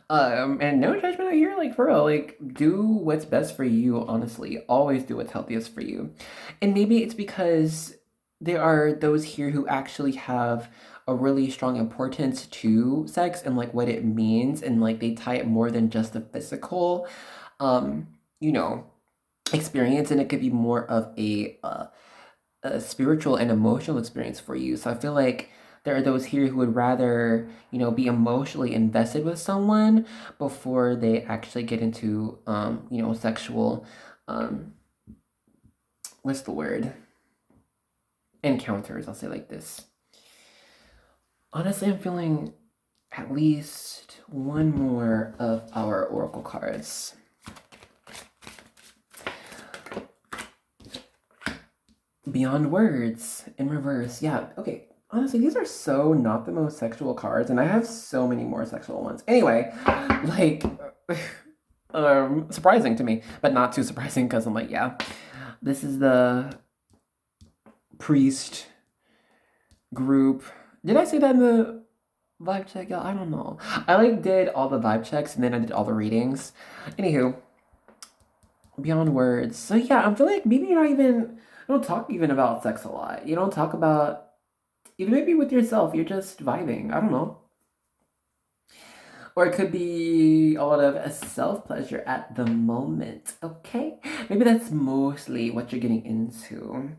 And no judgment out here, like for real. Like, do what's best for you, honestly. Always do what's healthiest for you. And maybe it's because there are those here who actually have a really strong importance to sex and like what it means, and like they tie it more than just the physical experience, and it could be more of a spiritual and emotional experience for you. So I feel like there are those here who would rather, be emotionally invested with someone before they actually get into, sexual, what's the word? Encounters, I'll say like this. Honestly, I'm feeling at least one more of our oracle cards. Beyond words in reverse. Yeah, okay. Honestly, these are so not the most sexual cards, and I have so many more sexual ones. Anyway, like, surprising to me, but not too surprising because I'm like, yeah, this is the priest group. Did I say that in the vibe check? Yeah, I don't know. I did all the vibe checks and then I did all the readings. Anywho, beyond words. So yeah, I feel like maybe you're not even. I don't talk even about sex a lot. You don't talk about even maybe with yourself. You're just vibing. I don't know. Or it could be a lot of self pleasure at the moment. Okay, maybe that's mostly what you're getting into.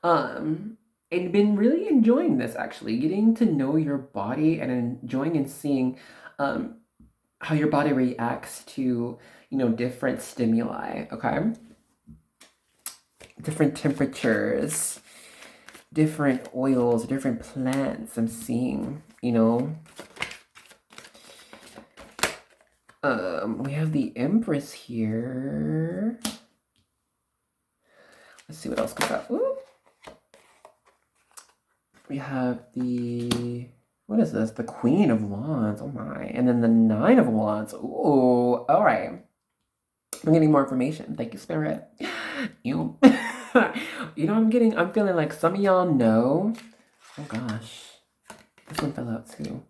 And been really enjoying this actually, getting to know your body and enjoying and seeing how your body reacts to, different stimuli, okay? Different temperatures, different oils, different plants I'm seeing, we have the Empress here. Let's see what else comes out. Ooh. We have the, what is this? The Queen of Wands. Oh my. And then the Nine of Wands. Ooh. All right. I'm getting more information. Thank you, Spirit. You. I'm feeling like some of y'all know. Oh gosh. This one fell out too.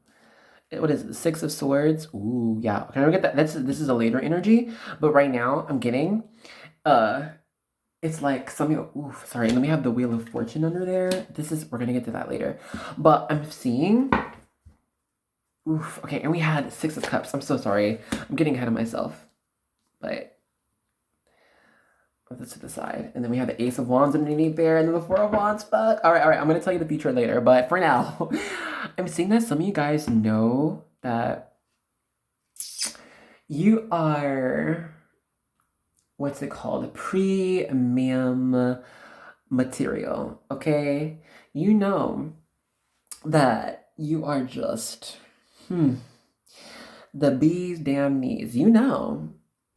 What is it? The Six of Swords. Ooh, yeah. Can I get that? This is a later energy. But right now, I'm getting, it's like some of you, oof, sorry, let me have the Wheel of Fortune under there. We're gonna get to that later. But I'm seeing, oof, okay, and we had Six of Cups. I'm so sorry. I'm getting ahead of myself. But, put this to the side. And then we have the Ace of Wands underneath there, and then the Four of Wands. Fuck. All right, I'm gonna tell you the future later. But for now, I'm seeing that some of you guys know that you are, what's it called? Premium material, okay? You know that you are just, the bee's damn knees. You know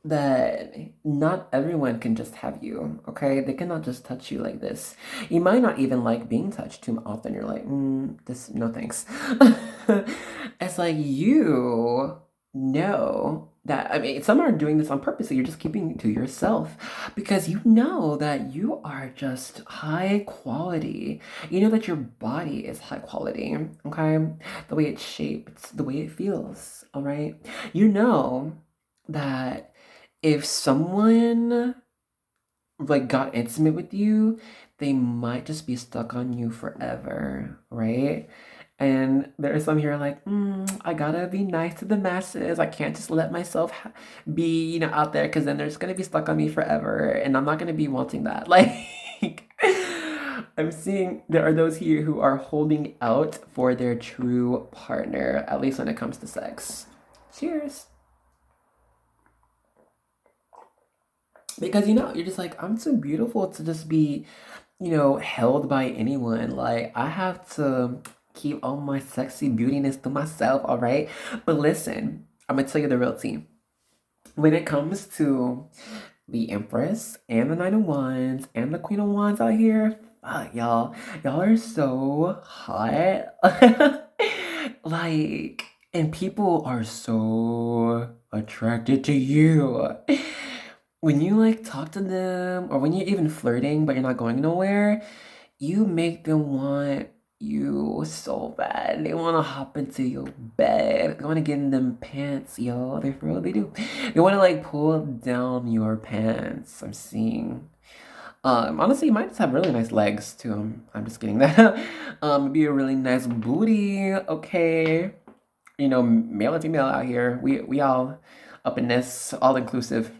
that not everyone can just have you, okay? They cannot just touch you like this. You might not even like being touched too often. You're like, no thanks. It's like you know that, I mean, some are doing this on purpose, so you're just keeping it to yourself because you know that you are just high quality. You know that your body is high quality, okay? The way it's shaped, the way it feels, all right? You know that if someone got intimate with you, they might just be stuck on you forever, right? And there are some here like, I gotta be nice to the masses. I can't just let myself be, out there because then they're just gonna be stuck on me forever. And I'm not gonna be wanting that. Like, I'm seeing there are those here who are holding out for their true partner, at least when it comes to sex. Cheers. Because, you're just like, I'm too beautiful to just be, held by anyone. Like, I have to keep all my sexy beautiness to myself, all right? But listen, I'm gonna tell you the real tea. When it comes to the Empress and the Nine of Wands and the Queen of Wands out here, fuck, y'all. Y'all are so hot. Like, and people are so attracted to you. When you talk to them or when you're even flirting but you're not going nowhere, you make them want you so bad. They want to hop into your bed. They want to get in them pants, yo. They for real, they do. They want to pull down your pants. I'm seeing. Honestly, you might just have really nice legs too. I'm just kidding. That be a really nice booty. Okay, male and female out here. We all up in this, all inclusive.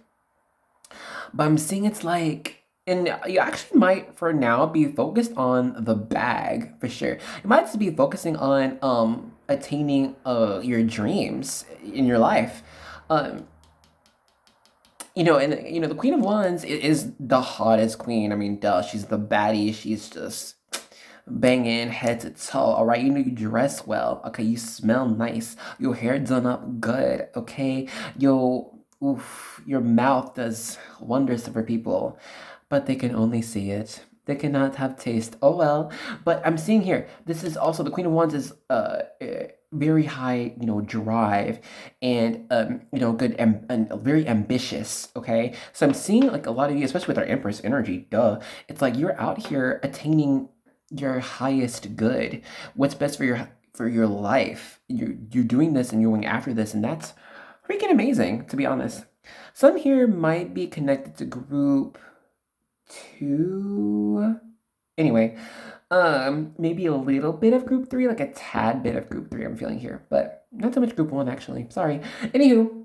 But I'm seeing it's like And you actually might, for now, be focused on the bag for sure. You might just be focusing on attaining your dreams in your life. Um, and the Queen of Wands is the hottest queen. I mean, duh, she's the baddie. She's just banging head to toe. All right, you dress well. Okay, you smell nice. Your hair done up good. Okay, your mouth does wonders for people, but they can only see it. They cannot have taste. Oh well. But I'm seeing here. This is also the Queen of Wands is very high, drive and good and very ambitious. Okay, so I'm seeing like a lot of you, especially with our Empress energy. Duh, it's like you're out here attaining your highest good, what's best for your life. You're doing this and you're going after this, and that's freaking amazing, to be honest. Some here might be connected to group 2. Anyway, maybe a little bit of group 3, like a tad bit of group 3 I'm feeling here, but not so much group 1 actually. Sorry. Anywho,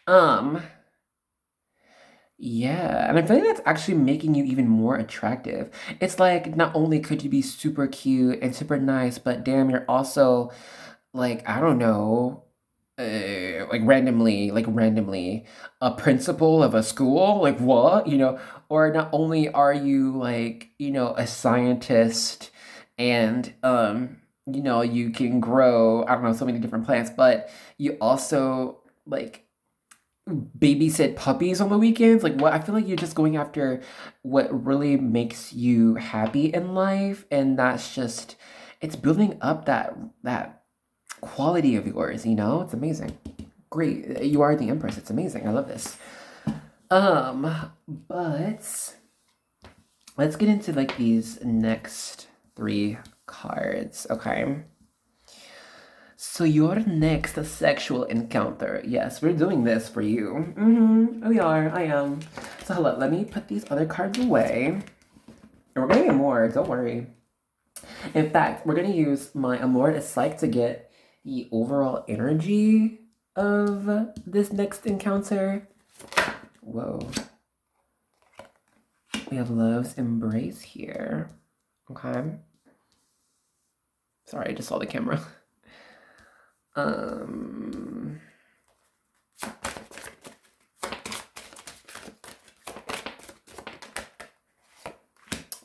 um yeah, and I'm feeling that's actually making you even more attractive. It's like not only could you be super cute and super nice, but damn, you're also like, I don't know, like randomly a principal of a school, like what, or not only are you like, a scientist and you can grow, I don't know, so many different plants, but you also like babysit puppies on the weekends. Like what, I feel like you're just going after what really makes you happy in life, and that's just, it's building up that quality of yours. It's amazing. Great, you are the Empress. It's amazing. I love this. But let's get into like these next 3 cards. Okay, so your next sexual encounter. Yes, we're doing this for you. We are. I am. So hold on, let me put these other cards away. And we're gonna get more, don't worry. In fact, we're gonna use my Amor is Psych to get the overall energy of this next encounter. Whoa. We have Love's Embrace here. Okay. Sorry, I just saw the camera.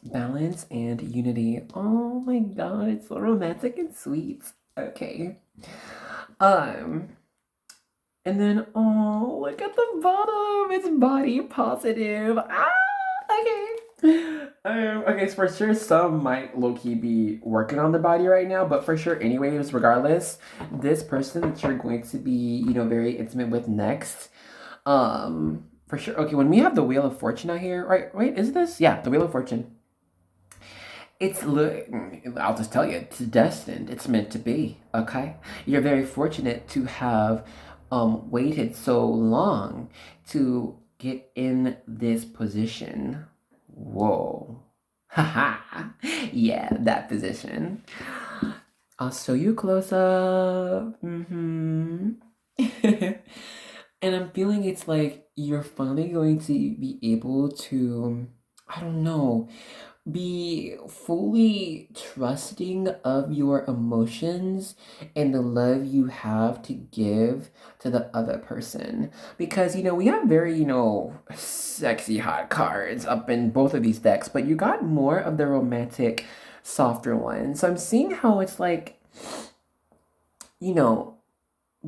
Balance and unity. Oh my god, it's so romantic and sweet. Okay. And then, oh, look at the bottom. It's body positive. Okay. Okay, so for sure, some might low-key be working on the body right now, but for sure, anyways, regardless, this person that you're going to be, very intimate with next, for sure. Okay, when we have the Wheel of Fortune out here, right? Wait, is this? Yeah, the Wheel of Fortune. I'll just tell you, it's destined. It's meant to be. Okay, you're very fortunate to have waited so long to get in this position. Whoa. Haha. Yeah, that position. I'll show you close up. And I'm feeling it's like you're finally going to be able to, I don't know, be fully trusting of your emotions and the love you have to give to the other person. Because, we have very, sexy hot cards up in both of these decks, but you got more of the romantic, softer ones. So I'm seeing how it's like,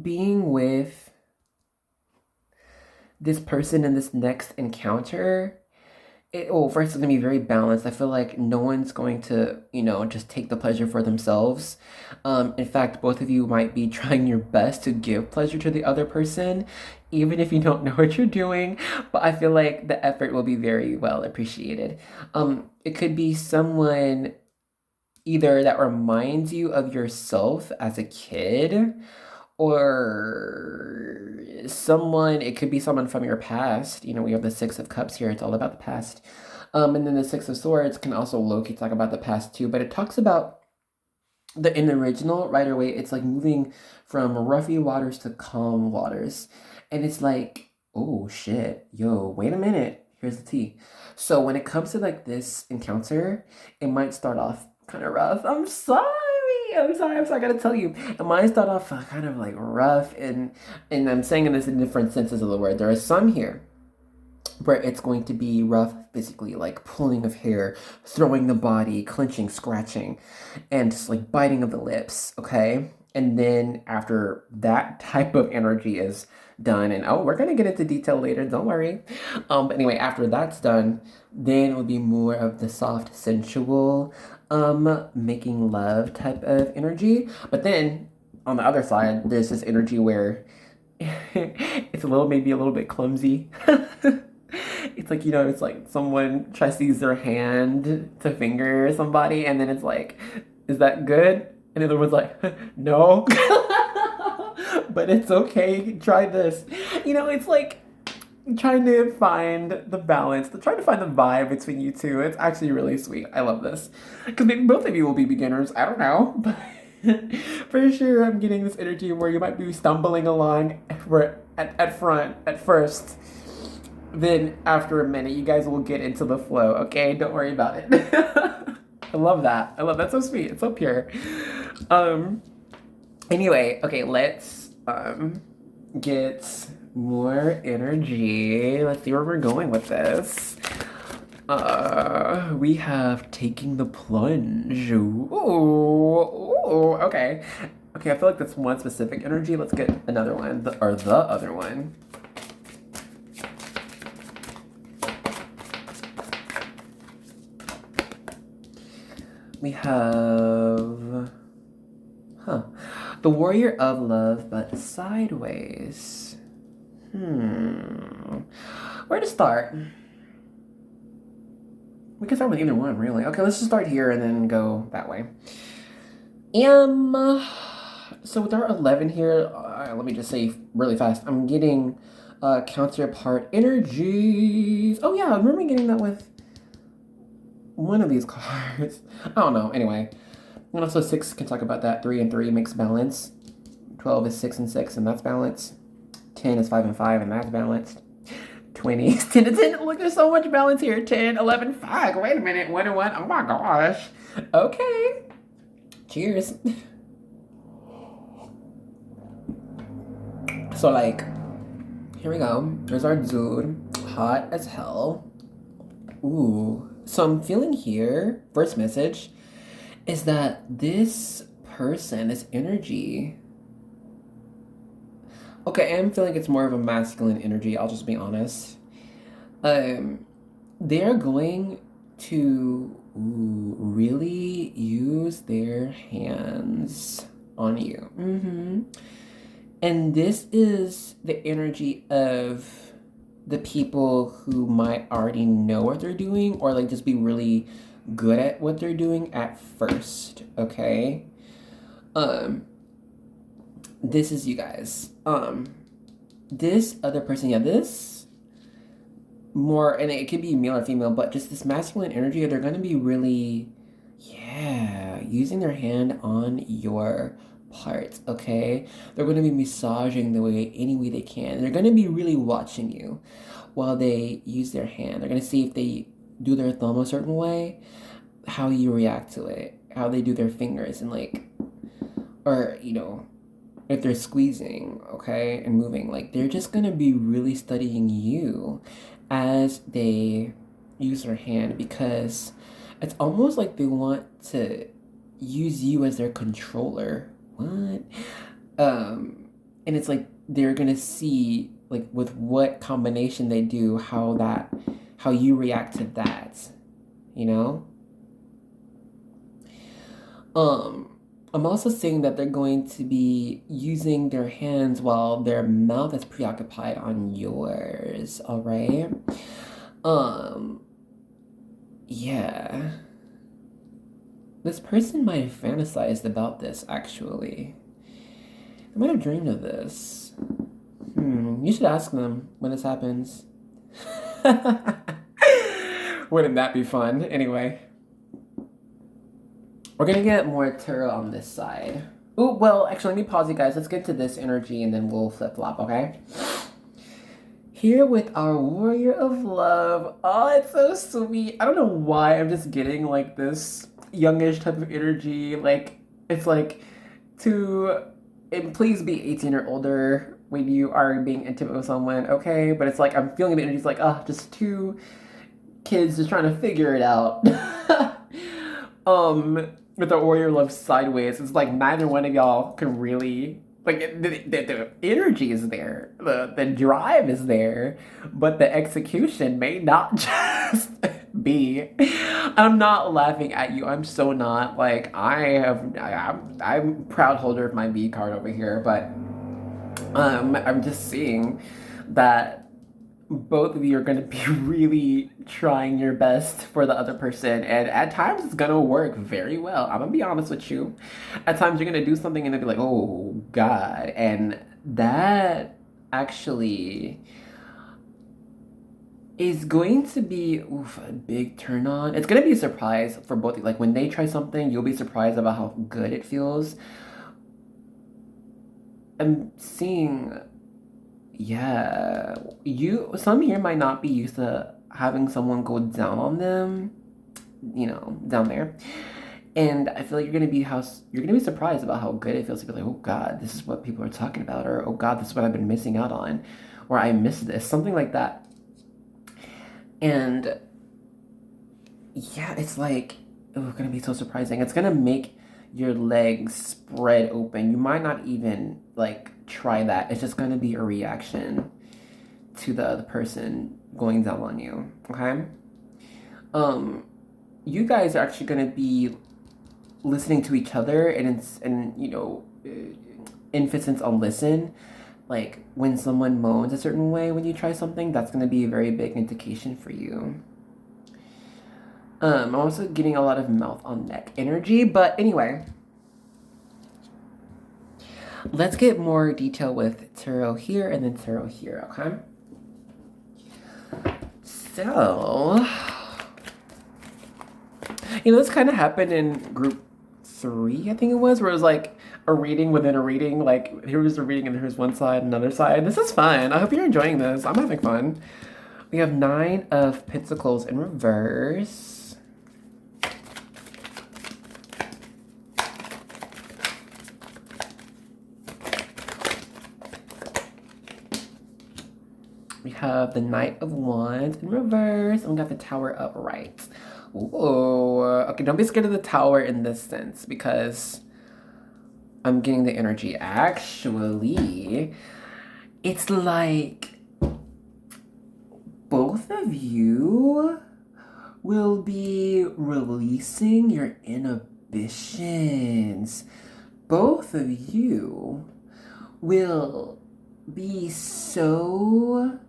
being with this person in this next encounter, first it's gonna be very balanced. I feel like no one's going to, just take the pleasure for themselves. In fact, both of you might be trying your best to give pleasure to the other person, even if you don't know what you're doing. But I feel like the effort will be very well appreciated. It could be someone either that reminds you of yourself as a kid, or it could be someone from your past. We have the Six of Cups here. It's all about the past. And then the Six of Swords can also low-key talk about the past too, but it talks about in the original, right away, it's like moving from roughy waters to calm waters. And it's like, oh shit, yo, wait a minute. here's the tea. So when it comes to like this encounter, it might start off kind of rough. I'm sorry, I gotta tell you. It might start off kind of like rough, and I'm saying this in different senses of the word. There are some here where it's going to be rough physically, like pulling of hair, throwing the body, clenching, scratching, and just like biting of the lips, okay? And then after that type of energy is done, and oh, we're gonna get into detail later, don't worry. But anyway, after that's done, then it would be more of the soft, sensual, making love type of energy. But then on the other side, there's this energy where it's maybe a little bit clumsy. It's like, it's like someone tries to use their hand to finger somebody, and then it's like, is that good? And the other one's like, no. But it's okay, try this. It's like trying to find the balance, trying to find the vibe between you two. It's actually really sweet. I love this. Because maybe both of you will be beginners. I don't know. But for sure, I'm getting this energy where you might be stumbling along at first. Then after a minute, you guys will get into the flow, okay? Don't worry about it. I love that. That's so sweet. It's so pure. Anyway, okay, let's get more energy. Let's see where we're going with this. We have taking the plunge. Ooh, okay. Okay, I feel like that's one specific energy. Let's get another one, the other one. We have, the warrior of love, but sideways. Where to start? We can start with either one, really. Okay, let's just start here and then go that way. So with our 11 here, let me just say really fast, I'm getting counterpart energies. Oh yeah, I remember getting that with one of these cards. I don't know. Anyway, and also 6 can talk about that. 3 and 3 makes balance. 12 is 6 and 6, and that's balance. 10 is 5 and 5, and that's balanced. 20 is 10 and 10. Look, there's so much balance here. 10, 11, 5. Wait a minute. 1 and 1. Oh my gosh. Okay. Cheers. So, like, here we go. There's our dude. Hot as hell. Ooh. So I'm feeling here, first message, is that this person, this energy, okay, I'm feeling it's more of a masculine energy, I'll just be honest. They're going to really use their hands on you. And this is the energy of the people who might already know what they're doing, or like just be really good at what they're doing at first, okay? This is you guys. This other person, this more, and it could be male or female, but just this masculine energy, they're gonna be really, using their hand on your parts, okay? They're going to be massaging any way they can. They're going to be really watching you while they use their hand. They're going to see if they do their thumb a certain way, how you react to it, how they do their fingers, and like, or, if they're squeezing, okay, and moving. Like, they're just going to be really studying you as they use their hand, because it's almost like they want to use you as their controller. What? And it's like they're gonna see, like, with what combination they do, how you react to that, I'm also saying that they're going to be using their hands while their mouth is preoccupied on yours, all right? Yeah. This person might have fantasized about this, actually. They might have dreamed of this. You should ask them when this happens. Wouldn't that be fun? Anyway. We're gonna get more tarot on this side. Actually, let me pause you guys. Let's get to this energy and then we'll flip-flop, okay? Here with our warrior of love. Oh, it's so sweet. I don't know why I'm just getting like this youngish type of energy. Like, it's like to, and please be 18 or older when you are being intimate with someone, okay? But it's like I'm feeling the energy. It's like, just two kids just trying to figure it out. With the warrior love sideways, it's like neither one of y'all can really like the energy is there, the drive is there, but the execution may not just be. I'm not laughing at you. I'm so not. Like I'm proud holder of my V card over here, but I'm just seeing that both of you are going to be really trying your best for the other person, and at times it's going to work very well. I'm going to be honest with you. At times you're going to do something and it'll be like, oh god, and that actually is going to be a big turn on. It's going to be a surprise for both. Like when they try something, you'll be surprised about how good it feels. I'm seeing, yeah, some here might not be used to having someone go down on them, down there. And I feel like you're gonna be surprised about how good it feels to be like, oh god, this is what people are talking about, or oh god, this is what I've been missing out on, or I missed this, something like that. And yeah, it's like, gonna be so surprising. It's gonna make your legs spread open. You might not even like try that. It's just gonna be a reaction to the other person going down on you. Okay. You guys are actually gonna be listening to each other, and emphasis on listen. Like when someone moans a certain way when you try something, that's gonna be a very big indication for you. I'm also getting a lot of mouth on neck energy, but anyway. Let's get more detail with tarot here and then tarot here, okay? So, this kind of happened in group 3, I think it was, where it was like a reading within a reading. Like, here was a reading and here's one side, another side. This is fun. I hope you're enjoying this. I'm having fun. We have 9 of Pentacles in reverse. We have the Knight of Wands in reverse, and we got the Tower upright. Ooh, okay, don't be scared of the Tower in this sense, because I'm getting the energy. Actually, it's like both of you will be releasing your inhibitions. Both of you will be so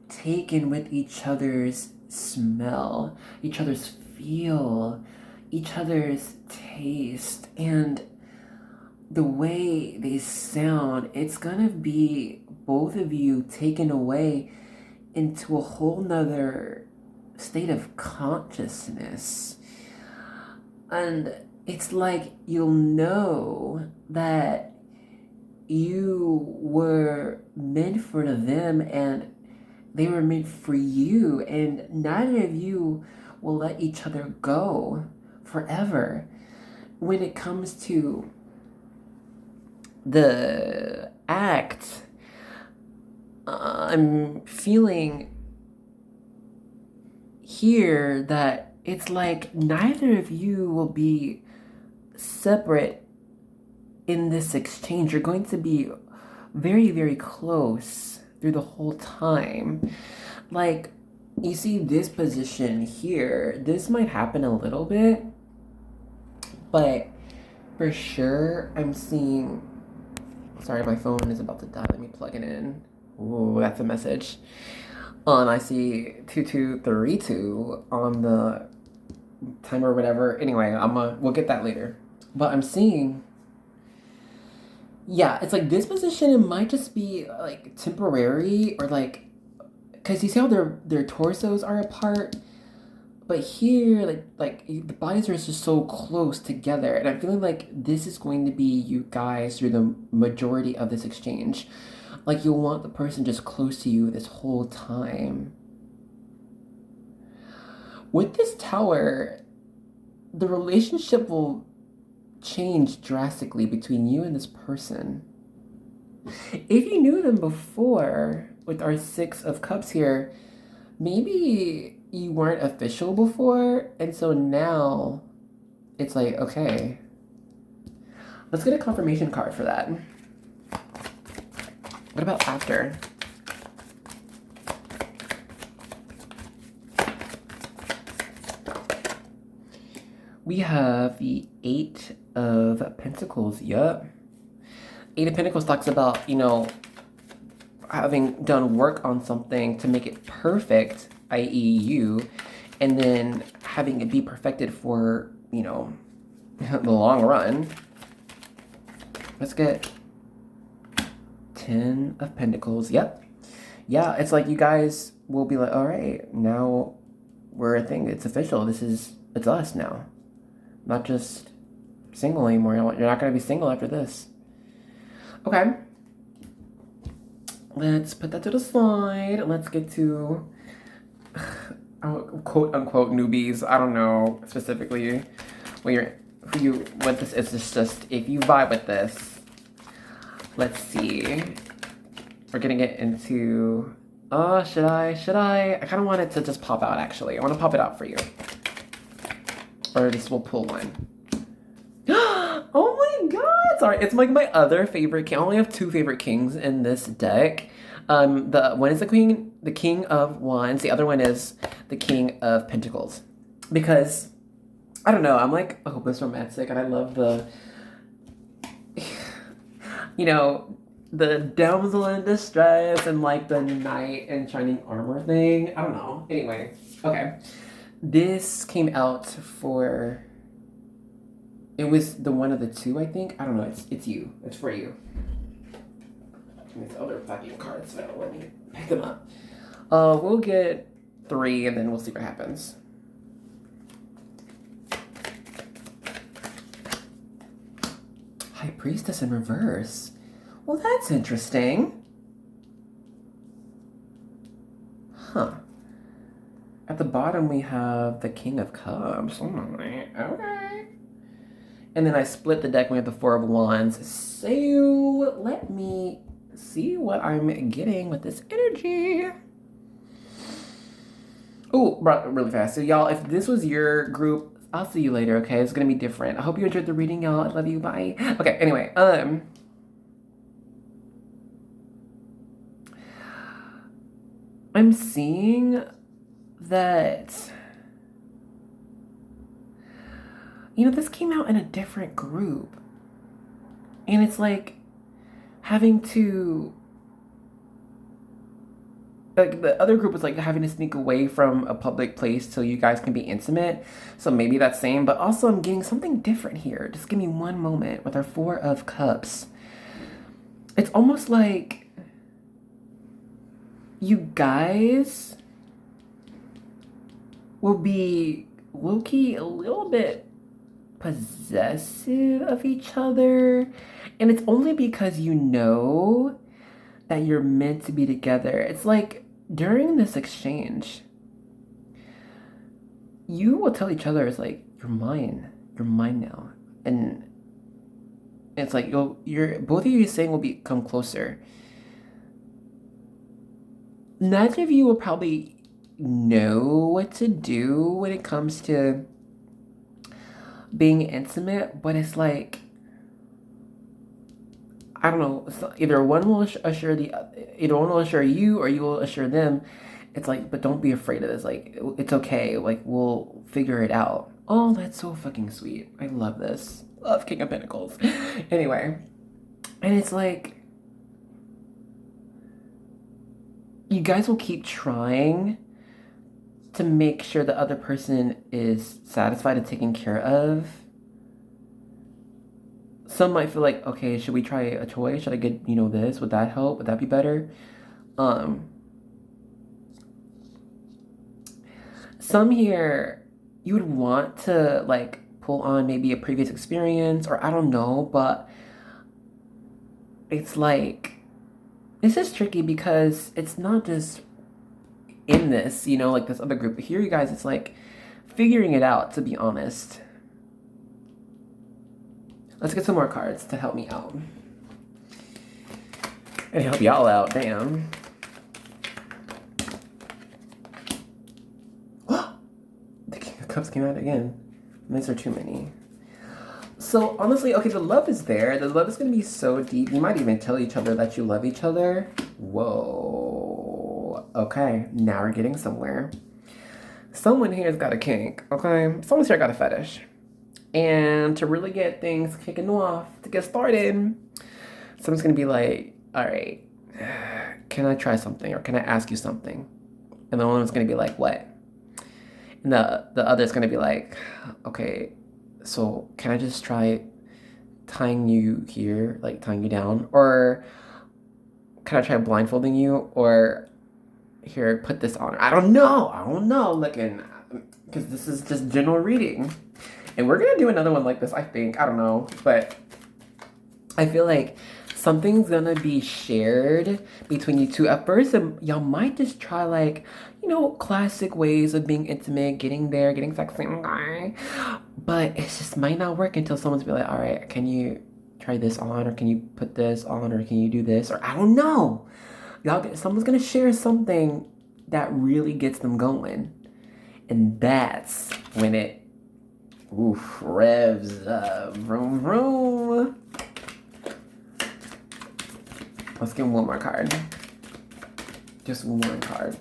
taken with each other's smell, each other's feel, each other's taste, and the way they sound. It's gonna be both of you taken away into a whole nother state of consciousness. And it's like you'll know that you were meant for them and they were meant for you, and neither of you will let each other go forever. When it comes to the act, I'm feeling here that it's like neither of you will be separate in this exchange. You're going to be very, very close through the whole time. Like, you see this position here, this might happen a little bit, but for sure I'm seeing, sorry, my phone is about to die, let me plug it in. Ooh, that's a message. I see 2232 on the timer or whatever. Anyway, we'll get that later. But I'm seeing, yeah, it's like this position, it might just be like temporary, or like, because you see how their torsos are apart, but here, like the bodies are just so close together, and I'm feeling like this is going to be you guys through the majority of this exchange. Like, you'll want the person just close to you this whole time. With this Tower, the relationship will change drastically between you and this person. If you knew them before, with our Six of Cups here, maybe you weren't official before, and so now it's like, okay, let's get a confirmation card for that. What about after? We have the Eight of Pentacles. Yup. Eight of Pentacles talks about, you know, having done work on something to make it perfect, i.e. you, and then having it be perfected for, you know, the long run. Let's get 10 of Pentacles. Yep. Yeah, it's like you guys will be like, all right, now we're a thing. It's official. It's us now. Not just single anymore. You're not going to be single after this. Okay. Let's put that to the side. Let's get to quote unquote newbies. I don't know specifically what this is. It's just if you vibe with this. Let's see. We're gonna get into. Should I? I kind of want it to just pop out. Actually, I want to pop it out for you. Or just we'll pull one. Oh my god! Sorry, it's like my other favorite king. I only have two favorite kings in this deck. The one is the King of Wands. The other one is the King of Pentacles. Because I don't know, I'm like a hopeless romantic, and I love the, you know, the damsel in distress and like the knight in shining armor thing. I don't know. Anyway, okay. This came out for. It was the one of the two, I think. I don't know. It's you. It's for you. And these other fucking cards, so let me pick them up. We'll get 3, and then we'll see what happens. High Priestess in reverse. Well, that's interesting. Huh. At the bottom, we have the King of Cups. Oh my. Okay. And then I split the deck. We have the Four of Wands. So let me see what I'm getting with this energy. Oh, really fast. So y'all, if this was your group, I'll see you later, okay? It's gonna be different. I hope you enjoyed the reading, y'all. I love you. Bye. Okay, anyway, I'm seeing that, you know, this came out in a different group. And it's like having to, like, the other group was like having to sneak away from a public place so you guys can be intimate. So maybe that's same, but also I'm getting something different here. Just give me one moment with our Four of Cups. It's almost like you guys will be low-key a little bit possessive of each other. And it's only because you know that you're meant to be together. It's like during this exchange, you will tell each other, it's like, you're mine now. And it's like you're both of you saying will become closer. Neither of you will probably know what to do when it comes to being intimate, but it's like, I don't know, either one will assure you or you will assure them. It's like, but don't be afraid of this. Like, it's okay. Like, we'll figure it out. Oh, that's so fucking sweet. I love this. Love King of Pentacles. Anyway, and it's like, you guys will keep trying to make sure the other person is satisfied and taken care of. Some might feel like, okay, should we try a toy? Should I get, you know, this? Would that help? Would that be better? Some here, you would want to, like, pull on maybe a previous experience, or I don't know, but it's like, This is tricky because it's not just in this, you know, like this other group. But here, you guys, it's like figuring it out, to be honest. Let's get some more cards to help me out. And help y'all out, damn. The King of Cups came out again. These are too many. So honestly, okay, the love is there. The love is gonna be so deep. You might even tell each other that you love each other. Whoa. Okay, now we're getting somewhere. Someone here's got a kink, okay? Someone's here got a fetish. And to really get things kicking off, to get started, someone's gonna be like, all right, can I try something? Or can I ask you something? And the one one's gonna be like, what? And the other's gonna be like, okay, so can I just try tying you here, like tying you down? Or can I try blindfolding you? Or here, put this on. I don't know, looking, because this is just general reading. And we're gonna do another one like this, I think. I don't know, but I feel like something's gonna be shared between you two at first, and y'all might just try, like, you know, classic ways of being intimate, getting there, getting sexy, but it just might not work until someone's be like, all right, can you try this on, or can you put this on, or can you do this, or I don't know. Someone's gonna share something that really gets them going, and that's when it revs up. Vroom, vroom. Let's get one more card. Just one card.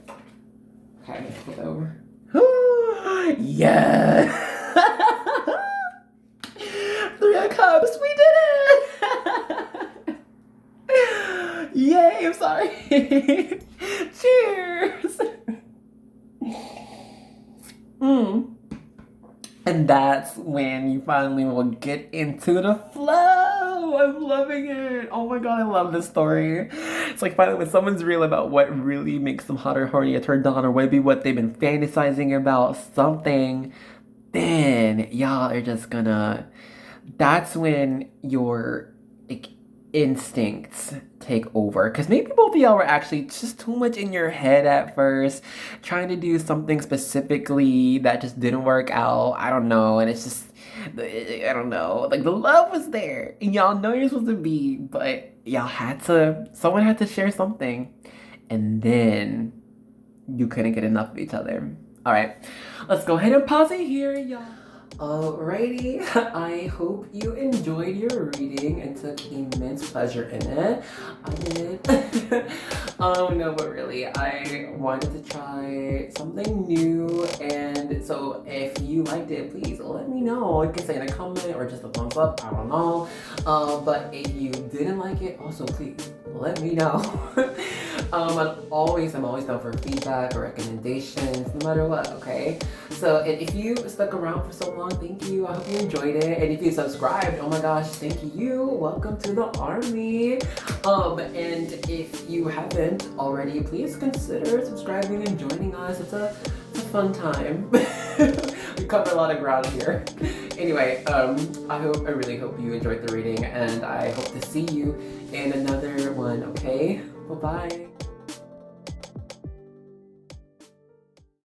Okay, flip it over. Yeah! 3 of Cups, we did it! Yay, I'm sorry. Cheers! And that's when you finally will get into the flow. I'm loving it. Oh my god, I love this story. It's like finally when someone's real about what really makes them hot or horny or turned on, or maybe what they've been fantasizing about, something, then y'all are just gonna, that's when your like instincts take over, because maybe both of y'all were actually just too much in your head at first, trying to do something specifically that just didn't work out. I don't know, and it's just, I don't know, like the love was there and y'all know you're supposed to be, but someone had to share something, and then you couldn't get enough of each other. All right, let's go ahead and pause it here, y'all. Alrighty, I hope you enjoyed your reading and took immense pleasure in it. I did. No, but really, I wanted to try something new, and so if you liked it, please let me know. You can say in a comment or just a thumbs up, I don't know. But if you didn't like it, also please let me know. I'm always down for feedback or recommendations, no matter what, okay? So if you stuck around for so long, thank you. I hope you enjoyed it. And if you subscribed, oh my gosh, thank you. Welcome to the army. And if you haven't already, please consider subscribing and joining us. It's a fun time. We cover a lot of ground here. Anyway, I really hope you enjoyed the reading, and I hope to see you in another one, okay? Bye-bye.